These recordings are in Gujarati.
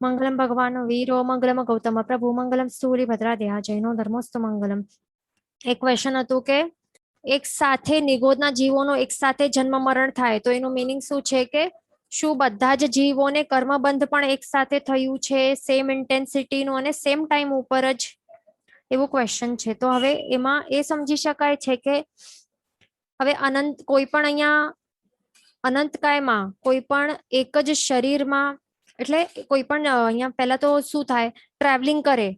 મંગલમ ભગવાન વીરો મંગલમ ગૌતમ પ્રભુ મંગલમ સ્થૂલિભદ્રા દેહા જૈનો ધર્મોસ્તુ મંગલમ. એક ક્વેશ્ચન હતું કે એક સાથે નિગોદના જીવોનો એક સાથે જન્મ મરણ થાય તો એનું મિનિંગ શું છે કે શું બધા જ જીવોને કર્મબંધ પણ એક સાથે થયું છે સેમ ઇન્ટેન્સિટીનું અને સેમ ટાઈમ ઉપર જ, એવું ક્વેશ્ચન છે. તો હવે એમાં એ સમજી શકાય છે કે હવે અનંત કોઈ પણ અહીંયા અનંતકાયમાં કોઈ પણ એક જ શરીરમાં, એટલે કોઈ પણ અહીંયા પહેલા તો શું થાય, ટ્રાવેલિંગ કરે,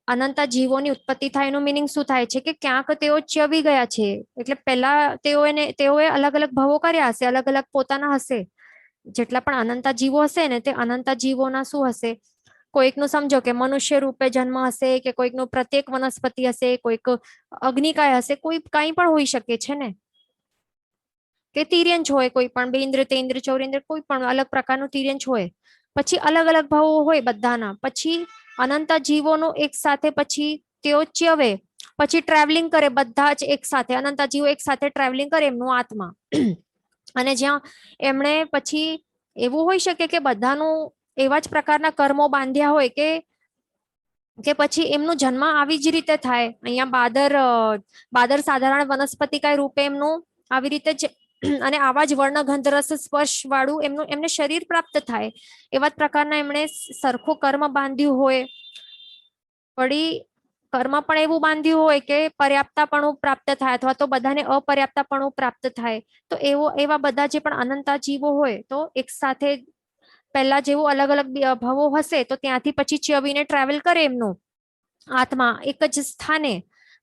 અનંત જીવોની ઉત્પત્તિ થાય એનું મિનિંગ શું થાય છે કે ક્યાંક તેઓ ચ્યવી ગયા છે, એટલે પહેલા તેઓએ અલગ અલગ ભવો કર્યા હશે, અલગ અલગ પોતાના હશે. જેટલા પણ અનંત જીવો હશે ને તે અનંત જીવોના શું હશે, કોઈકનું સમજો કે મનુષ્ય રૂપે જન્મ હશે, કે કોઈકનું પ્રત્યેક વનસ્પતિ હશે, કોઈક અગ્નિકાય હશે, કોઈ કંઈ પણ હોઈ શકે છે ને, કે તિર્યંચ હોય કોઈ પણ, બેન્દ્ર તેન્દ્ર ચૌરેન્દ્ર કોઈ પણ અલગ પ્રકારનું તિર્યંચ હોય. પછી અલગ અલગ ભાવો હોય બધાના, પછી અનંત જીવોનો એક સાથે પછી તેઓ ચ્યવે, પછી ટ્રાવેલિંગ કરે બધા જ એક સાથે, અનંત જીવો એક સાથે ટ્રાવેલિંગ કરે એમનું આત્મા. અને જ્યાં એમણે પછી એવું હોઈ શકે કે બધાનું એવા જ પ્રકારના કર્મો બાંધ્યા હોય કે પછી એમનું જન્મ આવી જ રીતે થાય. અહીંયા બાદર સાધારણ વનસ્પતિ કઈ રૂપે એમનું આવી રીતે જ અને આવા જ વર્ણ ગંધ રસ સ્પર્શ વાળું એમને શરીર પ્રાપ્ત થાય. એવા જ પ્રકારના એમણે સરખું કર્મ બાંધ્યું હોય, વળી કર્મ પણ એવું બાંધ્યું હોય કે પર્યાપ્તપણું પ્રાપ્ત થાય અથવા તો બધાને અપર્યાપ્તપણું પ્રાપ્ત થાય. તો એવા બધા જે પણ અનંત જીવો હોય તો એક સાથે પહેલા જેવું અલગ અલગ ભવો હશે તો ત્યાંથી પછી ચ્યવીને ટ્રાવેલ કરે એમનું આત્મા એક જ સ્થાને,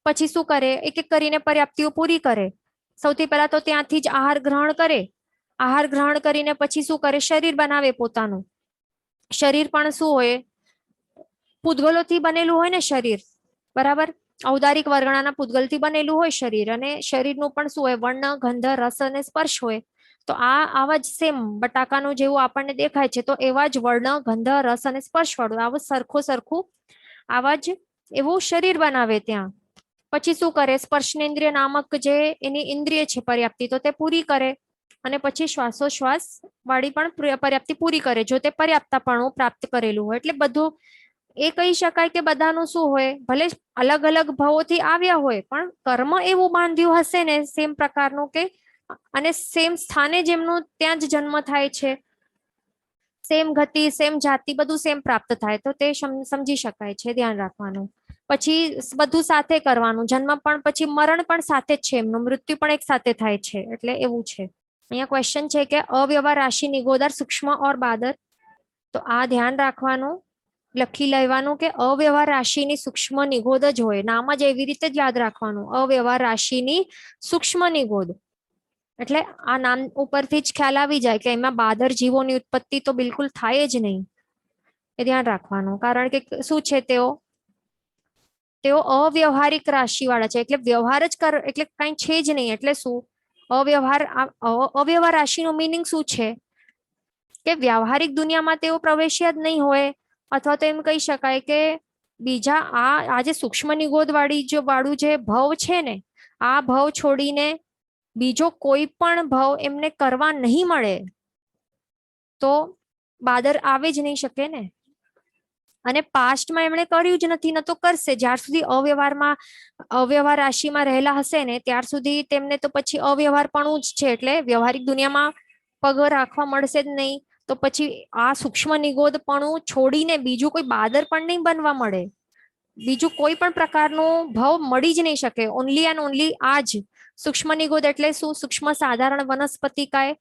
પછી શું કરે, એક એક કરીને પર્યાપ્તિઓ પૂરી કરે. સૌથી પહેલા તો ત્યાંથી જ આહાર ગ્રહણ કરે, આહાર ગ્રહણ કરીને પછી શું કરે, શરીર બનાવે પોતાનું. શરીર પણ શું હોય, પૂતગલોથી બનેલું હોય ને શરીર, બરાબર, ઔદારિક વર્ગણાના પૂતગલથી બનેલું હોય શરીર, અને શરીરનું પણ શું હોય, વર્ણ ગંધ રસ અને સ્પર્શ હોય. તો આવા જ સેમ બટાકાનું જેવું આપણને દેખાય છે તો એવા જ વર્ણ ગંધ રસ અને સ્પર્શ વાળું આવું સરખું આવા જ એવું શરીર બનાવે ત્યાં. પછી શું કરે, સ્પર્શનેન્દ્રિય નામક જે એની ઇન્દ્રિય છે પર્યાપ્તિ, તો તે પૂરી કરે, અને પછી શ્વાસોશ્વાસ વાળી પણ પર્યાપ્તિ પૂરી કરે જો તે પર્યાપ્તપણું પ્રાપ્ત કરેલું હોય. એટલે બધું એ કહી શકાય કે બધાનું શું હોય, ભલે અલગ અલગ ભાવોથી આવ્યા હોય પણ કર્મ એવું બાંધ્યું હશે ને સેમ પ્રકારનું કે, અને સેમ સ્થાને જેમનું ત્યાં જ જન્મ થાય છે, સેમ ગતિ સેમ જાતિ બધું સેમ પ્રાપ્ત થાય. તો તે સમજી શકાય છે, ધ્યાન રાખવાનું. પછી બધું સાથે કરવાનું, જન્મ પણ પછી મરણ પણ સાથે જ છે એમનું, મૃત્યુ પણ એક સાથે થાય છે. એટલે એવું છે. અહીંયા ક્વેશ્ચન છે કે અવ્યવહાર રાશિ નિગોદર સૂક્ષ્મ ઓર બાદર. તો આ ધ્યાન રાખવાનું, લખી લેવાનું કે અવ્યવહાર રાશિની સૂક્ષ્મ નિગોદ જ હોય, નામ જ એવી રીતે જ યાદ રાખવાનું, અવ્યવહાર રાશિની સૂક્ષ્મ નિગોદ. એટલે આ નામ ઉપરથી જ ખ્યાલ આવી જાય કે એમાં બાદર જીવોની ઉત્પત્તિ તો બિલકુલ થાય જ નહીં, એ ધ્યાન રાખવાનું. કારણ કે શું છે, તેઓ અવ્યવહારિક રાશિ વાળા છે, એટલે વ્યવહાર જ એટલે કઈ છે જ નહીં. એટલે શું, અવ્યવહાર રાશિનું મિનિંગ શું છે કે વ્યવહારિક દુનિયામાં તેઓ પ્રવેશ્યા જ નહીં હોય, અથવા તો એમ કહી શકાય કે બીજા આ જે સૂક્ષ્મ નિગોદ વાળું જે ભવ છે ને, આ ભવ છોડીને બીજો કોઈ પણ ભવ એમને કરવા નહીં મળે તો બાદર આવે જ નહીં શકે ને. અને પાસ્ટમાં એમણે કર્યું જ નથી, ન તો કરશે. જ્યાર સુધી અવ્યવહાર રાશિમાં રહેલા હશે ને ત્યાર સુધી તેમને તો પછી અવ્યવહારપણું જ છે, એટલે વ્યવહારિક દુનિયામાં પગ રાખવા મળશે જ નહીં. તો પછી આ સૂક્ષ્મ નિગોદપણું છોડીને બીજું કોઈ બાદર પણ નહીં બનવા મળે, બીજું કોઈ પણ પ્રકારનું ભવ મળી જ નહીં શકે. ઓનલી એન્ડ ઓનલી આ જ સૂક્ષ્મ નિગોદ એટલે શું, સૂક્ષ્મ સાધારણ વનસ્પતિકાય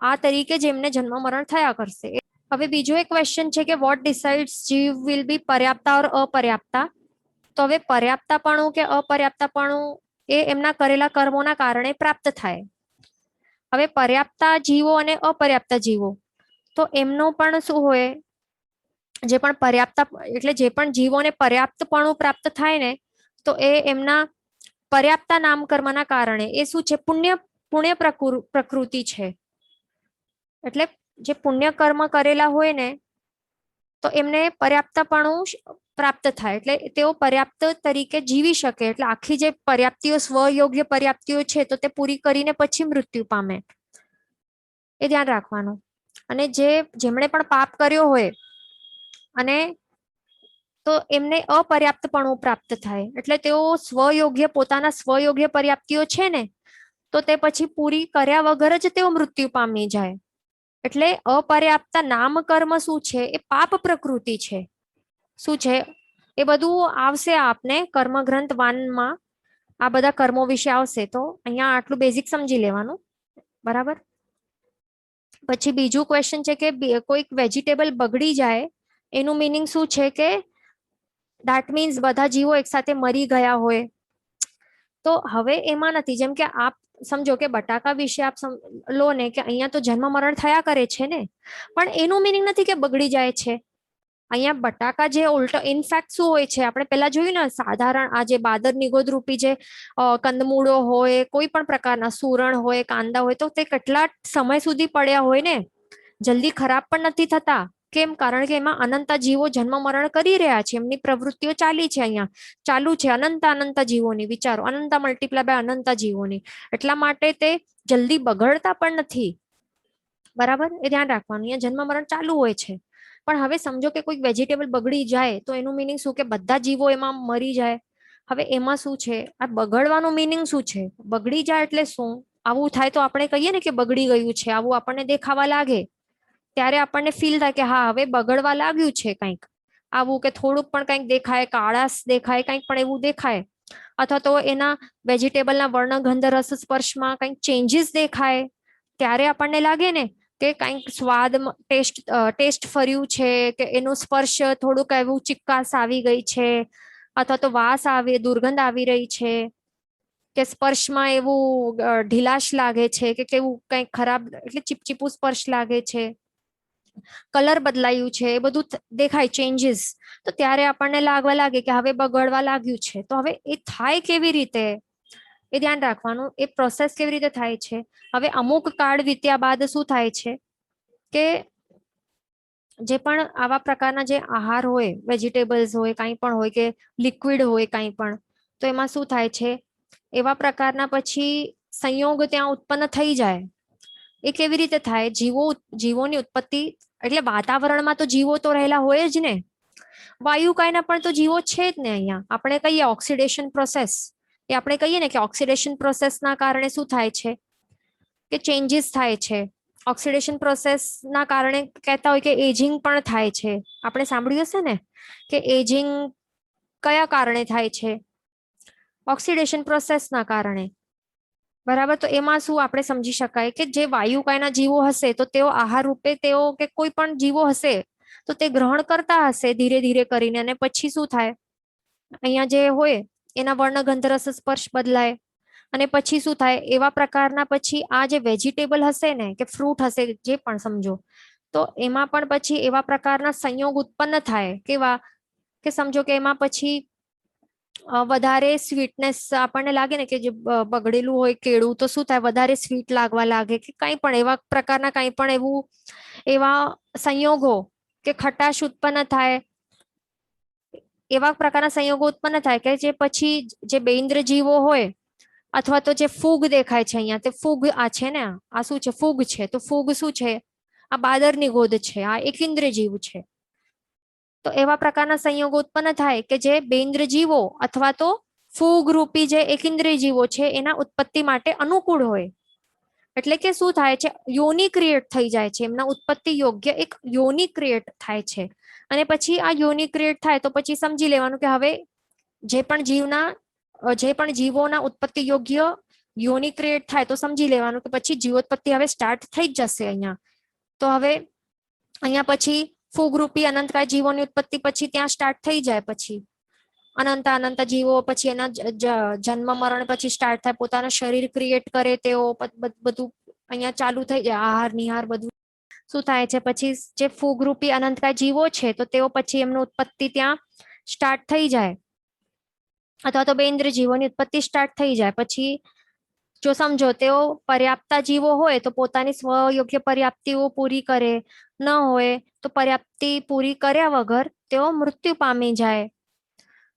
આ તરીકે જ એમને જન્મ મરણ થયા કરશે. હવે બીજો એક ક્વેશ્ચન છે કે વોટ ડિસાઇડ્સ જીવ વિલ બી પર્યાપ્તા ઓર અપર્યાપ્તા. તો હવે પર્યાપ્તપણું કે અપર્યાપ્તપણું એ એમના કરેલા કર્મોના કારણે પ્રાપ્ત થાય. હવે પર્યાપ્તા જીવો અને અપર્યાપ્ત જીવો, તો એમનો પણ શું હોય, જે પણ પર્યાપ્ત એટલે જે પણ જીવોને પર્યાપ્તપણું પ્રાપ્ત થાય ને તો એ એમના પર્યાપ્તા નામ કર્મના કારણે એ શું છે, પુણ્ય પ્રકૃતિ છે. એટલે જે પુણ્ય કર્મ કરેલા હોય ને તો એમને પર્યાપ્તપણું પ્રાપ્ત થાય, એટલે તેઓ પર્યાપ્ત તરીકે જીવી શકે. એટલે આખી જે પર્યાપ્તિઓ સ્વયોગ્ય પર્યાપ્તિઓ છે તો તે પૂરી કરીને પછી મૃત્યુ પામે, એ ધ્યાન રાખવાનું. અને જેમણે પણ પાપ કર્યો હોય અને તો એમને અપર્યાપ્તપણું પ્રાપ્ત થાય, એટલે તેઓ સ્વયોગ્ય પોતાના સ્વયોગ્ય પર્યાપ્તિઓ છે ને તો તે પછી પૂરી કર્યા વગર જ તેઓ મૃત્યુ પામી જાય. એટલે અપર્યાપ્ત નામ કર્મ શું છે? એ પાપ પ્રકૃતિ છે. શું છે એ બધું આવશે આપને કર્મ ગ્રંથ 1માં, આ બધા કર્મો વિશે આવશે. તો અહીંયા આટલું બેઝિક સમજી લેવાનું, બરાબર. પછી બીજું ક્વેશ્ચન છે કે કોઈક વેજીટેબલ બગડી જાય એનું મિનિંગ શું છે કે દેટ મીન્સ બધા જીવો એકસાથે મરી ગયા હોય. તો હવે એમાં નથી, જેમ કે આપ સમજો કે બટાકા વિશે આપ લો ને કે અહીંયા તો જન્મ મરણ થયા કરે છે ને, પણ એનું મિનિંગ નથી કે બગડી જાય છે. અહીંયા બટાકા જે ઉલટો ઇનફેક્ટ શું હોય છે, આપણે પેલા જોયું ને સાધારણ આ જે બાદર નિગોદ રૂપી જે કંદમૂળો હોય, કોઈ પણ પ્રકારના સુરણ હોય, કાંદા હોય, તો તે કેટલા સમય સુધી પડ્યા હોય ને, જલ્દી ખરાબ પણ નથી થતા. કેમ? કારણ કે એમાં અનંત જીવો જન્મ મરણ કરી રહ્યા છે, એમની પ્રવૃત્તિઓ ચાલી છે, અહીંયા ચાલુ છે અનંત જીવોની. વિચારો, અનંત મલ્ટીપ્લાય બાય અનંત જીવોની, એટલા માટે તે જલ્દી બગડતા પણ નથી. બરાબર, એ ધ્યાન રાખવાનું. અહીંયા જન્મ મરણ ચાલુ હોય છે. પણ હવે સમજો કે કોઈક વેજીટેબલ બગડી જાય તો એનું મિનિંગ શું કે બધા જીવો એમાં મરી જાય. હવે એમાં શું છે, આ બગડવાનું મિનિંગ શું છે? બગડી જાય એટલે શું? આવું થાય તો આપણે કહીએ ને કે બગડી ગયું છે, આવું આપણને દેખાવા લાગે ત્યારે આપણને ફીલ થાય કે હા હવે બગડવા લાગ્યું છે કંઈક, આવું કે થોડુંક પણ કંઈક દેખાય, કાળાશ દેખાય, કંઈક પણ એવું દેખાય, અથવા તો એના વેજીટેબલના વર્ણ ગંધ રસ સ્પર્શમાં કંઈક ચેન્જીસ દેખાય, ત્યારે આપણને લાગે ને કે કંઈક સ્વાદ ટેસ્ટ ફર્યું છે, કે એનો સ્પર્શ થોડુંક એવું ચિક્કાસ આવી ગઈ છે, અથવા તો વાસ આવે, દુર્ગંધ આવી રહી છે, કે સ્પર્શમાં એવું ઢીલાશ લાગે છે, કે કેવું કંઈક ખરાબ એટલે ચીપચીપું સ્પર્શ લાગે છે, કલર બદલાયું છે, એ બધું દેખાય ચેન્જીસ. તો ત્યારે આપણને લાગવા લાગે કે હવે બગડવા લાગ્યું છે. તો હવે એ થાય કેવી રીતે એ ધ્યાન રાખવાનું, એ પ્રોસેસ કેવી રીતે થાય છે. હવે અમુક કાળ વીત્યા બાદ શું થાય છે કે જે પણ આવા પ્રકારના જે આહાર હોય, વેજીટેબલ્સ હોય, કંઈ પણ હોય, કે લિક્વિડ હોય કંઈ પણ, તો એમાં શું થાય છે, એવા પ્રકારના પછી સંયોગ ત્યાં ઉત્પન્ન થઈ જાય. એ કેવી રીતે થાય? જીવોની ઉત્પત્તિ એટલે વાતાવરણમાં તો જીવો તો રહેલા હોય જ ને, વાયુ કાયના પણ તો જીવો છે જ ને. અહીંયા આપણે કહીએ ઓક્સિડેશન પ્રોસેસ, એ આપણે કહીએ ને કે ઓક્સિડેશન પ્રોસેસના કારણે શું થાય છે કે ચેન્જીસ થાય છે. ઓક્સિડેશન પ્રોસેસના કારણે કહેતા હોય કે એજિંગ પણ થાય છે. આપણે સાંભળ્યું હશે ને કે એજિંગ કયા કારણે થાય છે? ઓક્સિડેશન પ્રોસેસના કારણે. બરાબર, તો એમાં શું આપણે સમજી શકાય કે જે વાયુકાયના જીવો હશે તો તેઓ આહાર રૂપે તેઓ કે કોઈ પણ જીવો હશે તો તે ગ્રહણ કરતા હશે ધીરે ધીરે કરીને, અને પછી શું થાય, અહીંયા જે હોય એના વર્ણ ગંધ રસ સ્પર્શ બદલાય, અને પછી શું થાય, એવા પ્રકારના પછી આ જે વેજીટેબલ હશે ને કે ફ્રૂટ હશે, જે પણ સમજો, તો એમાં પણ પછી એવા પ્રકારના સંયોગ ઉત્પન્ન થાય. કેવા? કે સમજો કે એમાં પછી વધારે સ્વીટનેસ આપણને લાગે ને, કે જે બગડેલું હોય કેળું તો શું થાય, વધારે સ્વીટ લાગવા લાગે, કે કંઈ પણ એવા પ્રકારના કંઈ પણ એવું એવા સંયોગો કે ખટાશ ઉત્પન્ન થાય, એવા પ્રકારના સંયોગો ઉત્પન્ન થાય કે જે પછી જે બેઇન્દ્ર જીવો હોય, અથવા તો જે ફૂગ દેખાય છે અહીંયા, તે ફૂગ આ છે ને, આ શું છે? ફૂગ છે. તો ફૂગ શું છે? આ બાદરની ગોદ છે, આ એકેન્દ્ર જીવ છે. તો એવા પ્રકારના સંયોગો ઉત્પન્ન થાય કે જે બેન્દ્ર જીવો અથવા તો ફૂગ રૂપી જે એકેન્દ્રિય જીવો છે એના ઉત્પત્તિ માટે અનુકૂળ હોય. એટલે કે શું થાય છે, યોની ક્રિએટ થઈ જાય છે, એમના ઉત્પત્તિ યોગ્ય એક યોની ક્રિએટ થાય છે. અને પછી આ યોની ક્રિએટ થાય તો પછી સમજી લેવાનું કે હવે જે પણ જીવોના ઉત્પત્તિ યોગ્ય યોની ક્રિએટ થાય તો સમજી લેવાનું કે પછી જીવોત્પત્તિ હવે સ્ટાર્ટ થઈ જ જશે અહીંયા. તો હવે અહીંયા પછી ફૂગરૂપી અનંતકાય જીવોની ઉત્પત્તિ પછી ત્યાં સ્ટાર્ટ થઈ જાય. પછી અનંત જીવો પછી એના જન્મ મરણ પછી સ્ટાર્ટ થાય, પોતાના શરીર ક્રિએટ કરે, તેઓ બધું અહીંયા ચાલુ થઈ જાય, આહાર નિહાર બધું શું થાય છે. પછી જે ફૂગરૂપી અનંતકાય જીવો છે તો તેઓ પછી એમનું ઉત્પત્તિ ત્યાં સ્ટાર્ટ થઈ જાય, અથવા તો બેન્દ્ર જીવોની ઉત્પત્તિ સ્ટાર્ટ થઈ જાય. પછી જો સમજો તેઓ પર્યાપ્તા જીવો હોય તો પોતાની સ્વયોગ્ય પર્યાપ્તિઓ પૂરી કરે, ન હોય તો પર્યાપ્તિ પૂરી કર્યા વગર તેઓ મૃત્યુ પામી જાય.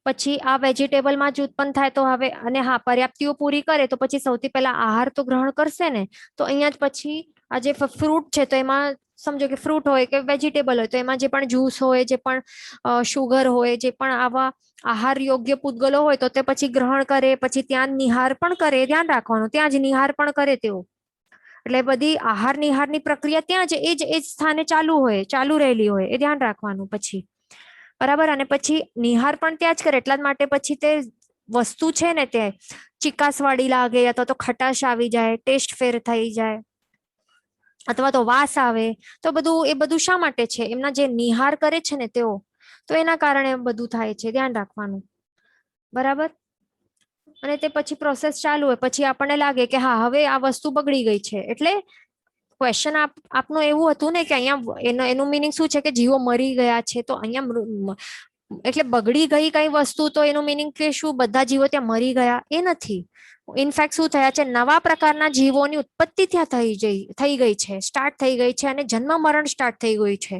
પછી આ વેજીટેબલમાં જ ઉત્પન્ન થાય તો હવે, અને હા પર્યાપ્તિઓ પૂરી કરે તો પછી સૌથી પહેલા આહાર તો ગ્રહણ કરશે ને, તો અહીંયા જ પછી આ જે ફ્રૂટ છે તો એમાં સમજો કે ફ્રૂટ હોય કે વેજીટેબલ હોય તો એમાં જે પણ જ્યુસ હોય, જે પણ શુગર હોય, જે પણ આવા આહાર યોગ્ય પૂતગલો હોય તો તે પછી ગ્રહણ કરે, પછી ત્યાં નિહાર પણ કરે, ધ્યાન રાખવાનું ત્યાં જ નિહાર પણ કરે તેઓ. એટલે બધી આહાર નિહારની પ્રક્રિયા ત્યાં જ એ જ સ્થાને ચાલુ રહેલી હોય એ ધ્યાન રાખવાનું પછી. બરાબર. અને પછી નિહાર પણ ત્યાં જ કરે, એટલા માટે પછી તે વસ્તુ છે ને તે ચિકાસ વાળી લાગે, અથવા તો ખટાશ આવી જાય, ટેસ્ટ ફેર થઈ જાય, અથવા તો વાસ આવે, તો એ બધું શા માટે છે? એમના જે નિહાર કરે છે ને તેઓ, તો એના કારણે બધું થાય છે, ધ્યાન રાખવાનું. બરાબર. અને તે પછી પ્રોસેસ ચાલુ હોય પછી આપણને લાગે કે હા હવે આ વસ્તુ બગડી ગઈ છે, એટલે ક્વેશ્ચન આપનું એવું હતું ને કે અહીંયા એનું મિનિંગ શું છે કે જીવો મરી ગયા છે, તો અહીંયા એટલે બગડી ગઈ કઈ વસ્તુ, તો એનું મિનિંગ કે શું બધા જીવો ત્યાં મરી ગયા? એ નથી. ઇનફેક્ટ શું થયા છે, નવા પ્રકારના જીવોની ઉત્પત્તિ ત્યાં થઈ ગઈ છે, સ્ટાર્ટ થઈ ગઈ છે, અને જન્મ મરણ સ્ટાર્ટ થઈ ગયું છે.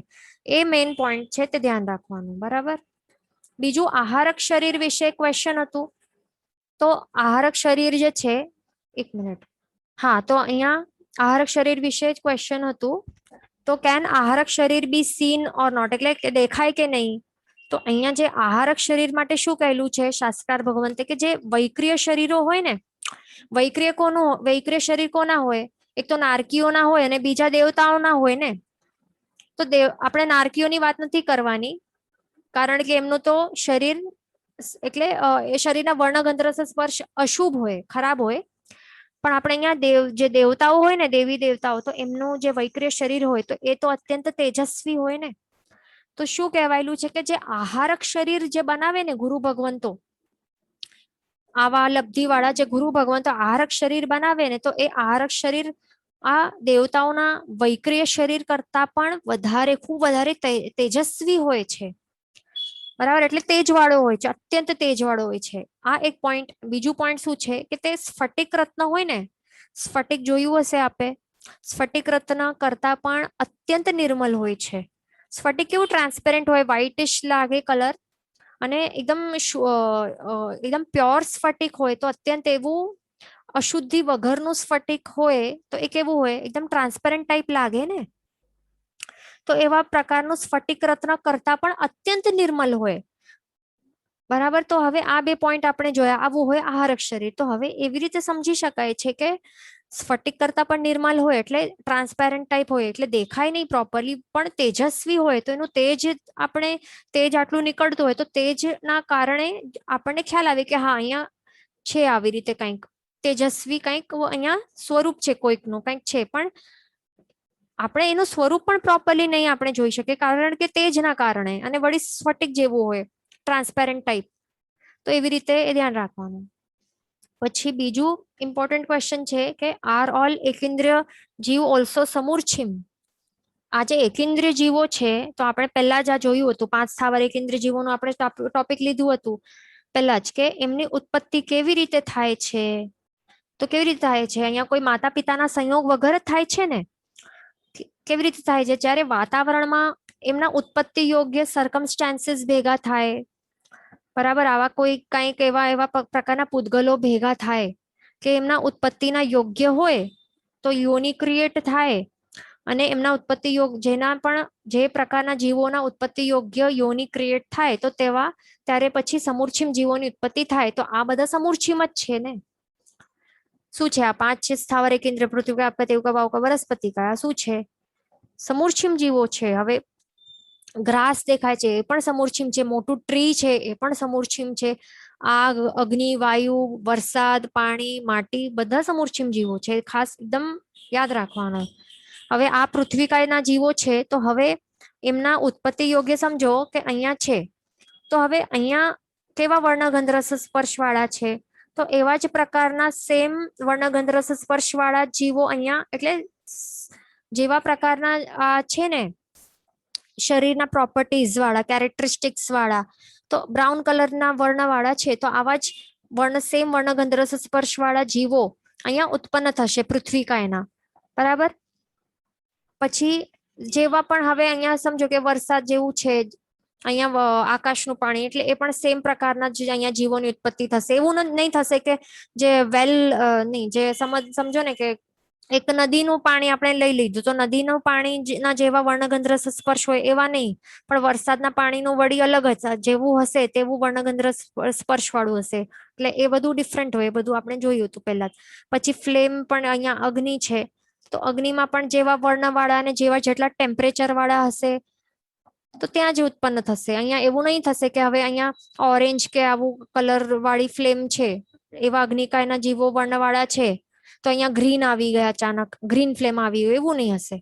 એ મેઇન પોઈન્ટ છે, તે ધ્યાન રાખવાનું. બરાબર. બીજું આહારક શરીર વિશે ક્વેશ્ચન હતું. તો આહારક શરીર જે છે, 1 મિનિટ. હા, તો અહીંયા આહારક શરીર વિશે જ ક્વેશ્ચન હતું. તો કેન આહારક શરીર બી સીન ઓર નોટ, એટલે કે દેખાય કે નહીં? તો અહીંયા જે આહારક શરીર માટે શું કહેલું છે શાસ્ત્રકાર ભગવંતે, કે જે વૈક્રિય શરીરો હોય ને, વૈક્રિય શરીર કોના હોય? એક તો નારકીઓના હોય અને બીજા દેવતાઓના હોય ને. તો આપણે નારકીઓની વાત નથી કરવાની, કારણ કે એમનું તો શરીર એટલે એ શરીરના વર્ણગંત્ર સ્પર્શ અશુભ હોય, ખરાબ હોય. પણ આપણે અહીંયા જે દેવતાઓ હોય ને, દેવી દેવતાઓ, તો એમનું જે વૈક્રિય શરીર હોય તો એ તો અત્યંત તેજસ્વી હોય ને. તો શું કહેવાયેલું છે કે જે આહારક શરીર જે બનાવે ને ગુરુ ભગવંતો, આવા લબ્ધિ વાળા જે ગુરુ ભગવંતો આહારક શરીર બનાવે ને, તો એ આહારક શરીર આ દેવતાઓના વૈક્રિય શરીર કરતા પણ વધારે, ખૂબ વધારે તેજસ્વી હોય છે. બરાબર. એટલે તેજવાળો હોય છે, અત્યંત તેજવાળો હોય છે. આ એક પોઈન્ટ. બીજું પોઈન્ટ શું છે કે તે સ્ફટિક રત્ન હોય ને, સ્ફટિક જોયું હશે આપે, સ્ફટિક રત્ન કરતા પણ અત્યંત નિર્મલ હોય છે. સ્ફટિક કેવું ટ્રાન્સપેરેન્ટ હોય, વ્હાઇટિશ લાગે કલર, અને એકદમ પ્યોર સ્ફટિક હોય તો અત્યંત એવું અશુદ્ધિ વગરનું સ્ફટિક હોય તો એ કેવું હોય, એકદમ ટ્રાન્સપેરન્ટ ટાઈપ લાગે ને. તો એવા પ્રકારનું સ્ફટિક રત્ન કરતા પણ અત્યંત નિર્મલ હોય. બરાબર. તો હવે આ બે પોઈન્ટ આપણે જોયા. આવું હોય આહારક શરીર. તો હવે એવી રીતે સમજી શકાય છે કે સ્ફટિક કરતા પણ નિર્મલ હોય એટલે ટ્રાન્સપેરન્ટ ટાઈપ હોય, એટલે દેખાય નહીં પ્રોપરલી, પણ તેજસ્વી હોય. તો એનું તેજ તેજ આટલું નીકળતું હોય તો તેજના કારણે આપણને ખ્યાલ આવે કે હા અહીંયા છે આવી રીતે કંઈક તેજસ્વી, કંઈક અહીંયા સ્વરૂપ છે કોઈકનું, કંઈક છે. પણ આપણે એનું સ્વરૂપ પણ પ્રોપરલી નહીં આપણે જોઈ શકીએ, કારણ કે તેજના કારણે, અને વળી સ્ફટિક જેવું હોય, ટ્રાન્સપેરન્ટ ટાઈપ. તો એવી રીતે એ ધ્યાન રાખવાનું. પછી બીજું ઇમ્પોર્ટન્ટ ક્વેશ્ચન છે કે આર ઓલ એકેન્દ્રિય જીવ ઓલ્સો સમૂર્છિમ? આ જે એકેન્દ્રિય જીવો છે, તો આપણે પહેલા જ આ જોયું હતું, 5 સ્થાવર એકેન્દ્રિય જીવોનું આપણે ટોપિક લીધું હતું પહેલા જ, કે એમની ઉત્પત્તિ કેવી રીતે થાય છે. તો કેવી રીતે થાય છે? અહીંયા કોઈ માતા પિતાના સંયોગ વગર જ થાય છે ને. કેવી રીતે થાય છે? જ્યારે વાતાવરણમાં એમના ઉત્પત્તિ યોગ્ય સર્કમસ્ટાન્સીસ ભેગા થાય, બરાબર, આવા કોઈ કંઈક એવા પ્રકારના પૂતગલો ભેગા થાય કે એમના ઉત્પત્તિના યોગ્ય હોય, તો યોની ક્રિએટ થાય, અને એમના ઉત્પત્તિ જેના પણ જે પ્રકારના જીવોના ઉત્પત્તિ યોગ્ય યોની ક્રિએટ થાય, તો ત્યારે પછી સમૂર્છિમ જીવોની ઉત્પત્તિ થાય. તો આ બધા સમૂર્છિમ જ છે ને. શું છે આ 5 છે સ્થાવર એકેન્દ્ર પૃથ્વી આપત્તિકા વાવકા વનસ્પતિ કયા શું છે? સમૂર્છિમ જીવો છે. હવે ગ્રાસ દેખાય છે એ પણ સમૂર્છિમ છે, મોટું ટ્રી છે એ પણ સમૂર્છિમ છે, આગ, અગ્નિ, વાયુ, વરસાદ, પાણી, માટી, બધા સમૂર્છિમ જીવો છે. ખાસ એકદમ યાદ રાખવાનું. હવે આ પૃથ્વીકાયના જીવો છે, તો હવે એમના ઉત્પત્તિ યોગ્ય સમજો કે અહીંયા છે, તો હવે અહીંયા કેવા વર્ણગંધરસ સ્પર્શ વાળા છે, તો એવા જ પ્રકારના સેમ વર્ણગંધરસ સ્પર્શ વાળા જીવો અહીંયા, એટલે જેવા પ્રકારના આ છે ને શરીરના પ્રોપર્ટીઝ વાળા, કેરેક્ટરિસ્ટિક્સ વાળા, તો બ્રાઉન કલરના વર્ણ વાળા છે, તો આવા જ સેમ વર્ણગંધરસ સ્પર્શ વાળા જીવો અહીંયા ઉત્પન્ન થશે પૃથ્વીકાયના. બરાબર. પછી જેવા પણ હવે અહીંયા સમજો કે વરસાદ જેવું છે, અહીંયા આકાશનું પાણી, એટલે એ પણ સેમ પ્રકારના જ અહીંયા જીવોની ઉત્પત્તિ થશે. એવું નહીં થશે કે જે નહીં, જે સમજો ને કે એક નદીનું પાણી આપણે લઈ લીધું તો નદીનું પાણી ના જેવા વર્ણગંધ્ર સ્પર્શ હોય એવા નહીં, પણ વરસાદના પાણીનું વળી અલગ જ જેવું હશે તેવું વર્ણગંધ્ર સ્પર્શ વાળું હશે. એટલે એ બધું ડિફરન્ટ હોય, એ બધું આપણે જોયું હતું પહેલા. પછી ફ્લેમ પણ અહીંયા અગ્નિ છે, તો અગ્નિમાં પણ જેવા વર્ણવાળા અને જેવા જેટલા ટેમ્પરેચર વાળા હશે તો ત્યાં જ ઉત્પન્ન થશે. અહીંયા એવું નહીં થશે કે હવે અહીંયા ઓરેન્જ કે આવું કલર વાળી ફ્લેમ છે, એવા અગ્નિકાયના જીવો વર્ણવાળા છે, તો અહીંયા ગ્રીન આવી ગયા, અચાનક ગ્રીન ફ્લેમ આવી ગયું, એવું નહીં હશે.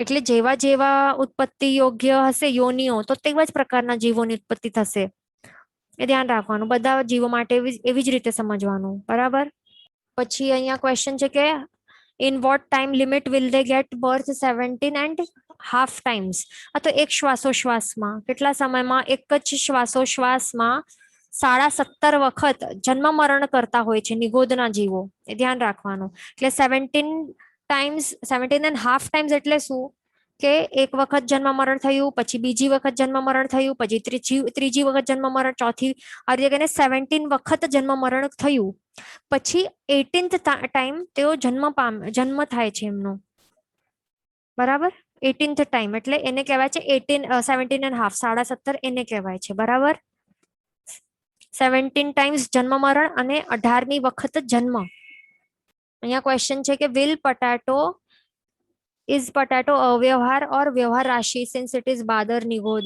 એટલે જેવા જેવા ઉત્પત્તિ યોગ્ય હશે યોનિઓ, તો તેવા જ પ્રકારના જીવોની ઉત્પત્તિ થશે. એ ધ્યાન રાખવાનું, બધા જીવો માટે એવી જ રીતે સમજવાનું. બરાબર. પછી અહીંયા ક્વેશ્ચન છે કે in what time limit will they get birth 17.5 times. આ તો એક શ્વાસોશ્વાસમાં, કેટલા સમયમાં? એક જ શ્વાસોશ્વાસમાં 17.5 વખત જન્મ મરણ કરતા હોય છે નિગોદના જીવો. એ ધ્યાન રાખવાનું. એટલે 17.5 times એટલે શું કે એક વખત જન્મ મરણ થયું, પછી બીજી વખત જન્મ મરણ થયું, પછી ત્રીજી વખત જન્મ મરણ, ચોથી, આ રીતે કરીને 17 વખત જન્મ મરણ થયું. પછી 18th ટાઈમ તેઓ જન્મ થાય છે એમનો. બરાબર. 18th ટાઈમ એટલે એને કહેવાય છે 17.5, 17.5 એને કહેવાય છે. બરાબર. 17 ટાઈમ્સ જન્મ મરણ અને 18મી વખત જન્મ. અહીંયા ક્વેશ્ચન છે કે વિલ પટાટો ઇઝ પટાટો અવ્યવહાર ઓર વ્યવહાર રાશિ સિન્સ ઇટ ઇઝ બાદર નિગોદ.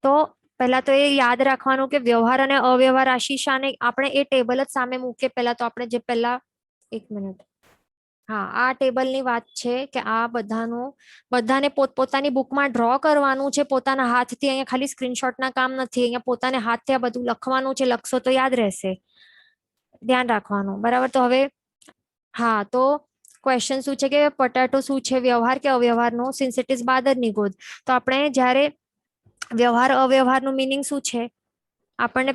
તો પહેલા તો એ યાદ રાખવાનું કે વ્યવહાર અને અવ્યવહાર રાશિ શાને આપણે એ ટેબલ જ સામે મૂકીએ. પહેલા તો આપણે જે પહેલા 1 મિનિટ, હા, આ ટેબલની વાત છે કે આ બધાને પોતપોતાની બુકમાં ડ્રો કરવાનું છે પોતાના હાથથી. અહીંયા ખાલી સ્ક્રીનશોટના કામ નથી, અહીંયા પોતાને હાથથી આ બધું લખવાનું છે. લખશો તો યાદ રહેશે, ધ્યાન રાખવાનું. બરાબર. તો હવે હા, તો ક્વેશ્ચન શું છે કે પટાટો શું છે, વ્યવહાર કે અવ્યવહારનો? સિન્સ ઇટ ઇઝ બાદર નિગોદ. તો આપણે જ્યારે વ્યવહાર અવ્યવહારનું મિનિંગ શું છે, આપણે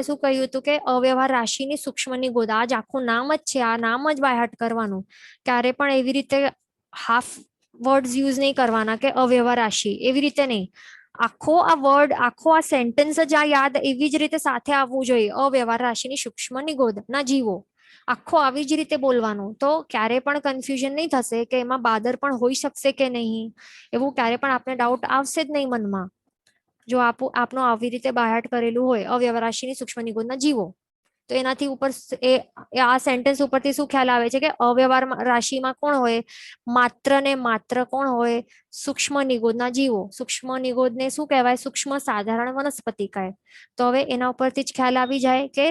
શું કહ્યું હતું કે અવ્યવહાર રાશિની સૂક્ષ્મ નિગોદ. આ જ આખું નામ જ છે, આ નામ જ બાયહાટ કરવાનું. ક્યારે પણ એવી રીતે હાફ વર્ડ્સ યુઝ નહીં કરવાના કે અવ્યવહાર રાશિ, એવી રીતે નહીં. આખો આ વર્ડ, આખો આ સેન્ટેન્સ જ આ યાદ એવી જ રીતે સાથે આવવું જોઈએ. અવ્યવહાર રાશિની સૂક્ષ્મ નિગોદ ના જીવો, આખો આવી જ રીતે બોલવાનું. તો ક્યારે પણ કન્ફ્યુઝન નહીં થશે કે એમાં બાદર પણ હોઈ શકશે કે નહીં, એવું ક્યારે પણ આપને ડાઉટ આવશે જ નહીં મનમાં, જો આપનો આવી રીતે બાયહાટ કરેલું હોય અવ્યવહાર રાશિની સૂક્ષ્મ નિગોદના જીવો. તો એનાથી ઉપર આ સેન્ટેન્સ ઉપરથી શું ખ્યાલ આવે છે કે અવ્યવહાર રાશિમાં કોણ હોય? માત્ર ને માત્ર કોણ હોય? સૂક્ષ્મ નિગોદના જીવો. સૂક્ષ્મ નિગોદને શું કહેવાય? સૂક્ષ્મ સાધારણ વનસ્પતિ કહે. તો હવે એના ઉપરથી જ ખ્યાલ આવી જાય કે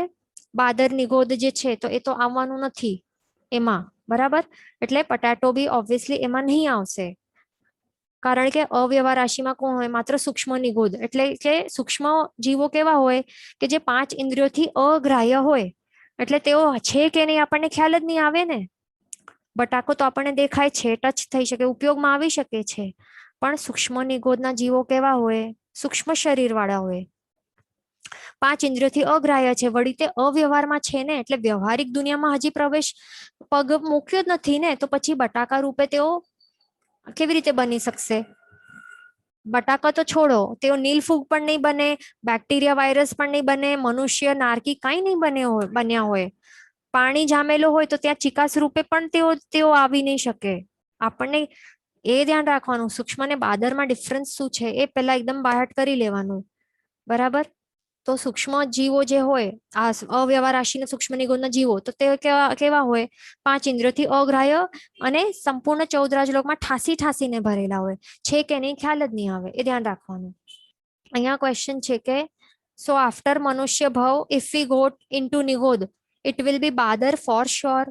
બાદર નિગોદ જે છે તો એ તો આવવાનું નથી એમાં. બરાબર. એટલે પટાટો બી ઓબ્વિયસલી એમાં નહીં આવશે, કારણ કે અવ્યવહાર રાશિમાં કોણ હોય? માત્ર સૂક્ષ્મ નિગોદ. એટલે કે સૂક્ષ્મ જીવો કેવા હોય કે જે 5 ઇન્દ્રિયોથી અગ્રાહ્ય હોય. એટલે તેઓ છે કે નહીં આપણને ખ્યાલ જ નહીં આવે ને. બટાકો તો આપણને દેખાય છે, ટચ થઈ શકે, ઉપયોગમાં આવી શકે છે, પણ સૂક્ષ્મ નિગોદના જીવો કેવા હોય? સૂક્ષ્મ શરીર વાળા હોય, 5 ઇન્દ્રિયોથી અગ્રાહ્ય છે, વળી તે અવ્યવહારમાં છે ને, એટલે વ્યવહારિક દુનિયામાં હજી પ્રવેશ પગ મૂક્યો જ નથી ને, તો પછી બટાકા રૂપે તેઓ કેવી રીતે બની શકશે? બટાકા તો છોડો, તેઓ નીલફૂગ પણ નહીં બને, બેક્ટેરિયા વાયરસ પણ નહીં બને, મનુષ્ય નારકી કઈ નહીં બન્યા હોય. પાણી જામેલો હોય તો ત્યાં ચિકાસ રૂપે પણ તેઓ આવી નહીં શકે. આપણને એ ધ્યાન રાખવાનું, સૂક્ષ્મ ને બાદરમાં ડિફરન્સ શું છે એ પહેલા એકદમ બાયહાટ કરી લેવાનું. બરાબર. તો સૂક્ષ્મ જીવો જે હોય, આ અવ્યવહાર રાશિના સૂક્ષ્મ નિગોદના જીવો, તો તે કેવા હોય? 5 ઇન્દ્રિયોથી અગ્રાહ્ય અને સંપૂર્ણ 14 રાજલોકમાં ઠાસીને ભરેલા હોય. છે કે નહીં ખ્યાલ જ નહીં આવે, એ ધ્યાન રાખવાનું. અહીંયા ક્વેશ્ચન છે કે સો આફ્ટર મનુષ્ય ભાવ ઇફ વી ગો ઇનટુ નિગોદ it will be for sure શ્યોર.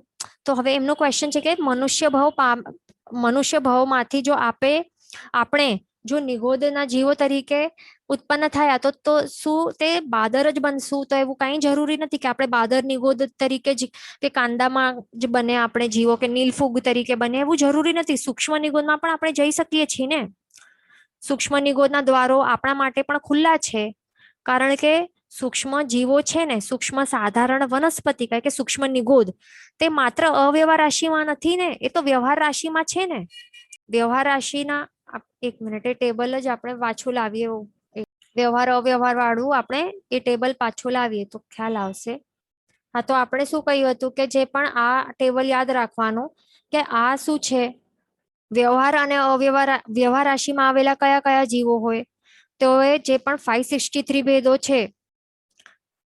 તો હવે એમનો ક્વેશ્ચન છે કે મનુષ્ય ભાવમાંથી જો આપણે જો નિગોદના જીવો તરીકે ઉત્પન્ન થયા તો શું તે બાદર જ બનશું? તો એવું કઈ જરૂરી નથી કે આપણે બાદર નિગોદ તરીકે જ કે કાંદામાં જ બને આપણે જીવો, કે નીલફૂગ તરીકે બને, એવું જરૂરી નથી. સૂક્ષ્મ નિગોદમાં પણ આપણે જઈ શકીએ છીએ ને. સૂક્ષ્મ નિગોદના દ્વારો આપણા માટે પણ ખુલ્લા છે, કારણ કે સૂક્ષ્મ જીવો છે ને, સૂક્ષ્મ સાધારણ વનસ્પતિ કહે કે સૂક્ષ્મ નિગોદ, તે માત્ર અવ્યવહાર રાશિમાં નથી ને, એ તો વ્યવહાર રાશિમાં છે ને. વ્યવહાર રાશિના 1 મિનિટ, એ ટેબલ જ આપણે પાછું લાવીએ, વ્યવહાર અવ્યવહાર વાળું આપણે એ ટેબલ પાછું લાવીએ તો ખ્યાલ આવશે. હા, તો આપણે શું કહ્યું હતું કે જે પણ આ ટેબલ યાદ રાખવાનું કે આ શું છે, વ્યવહાર અને અવ્યવહાર વ્યવહાર રાશિમાં આવેલા કયા કયા જીવો હોય, તો એ જે પણ 563 ભેદો છે,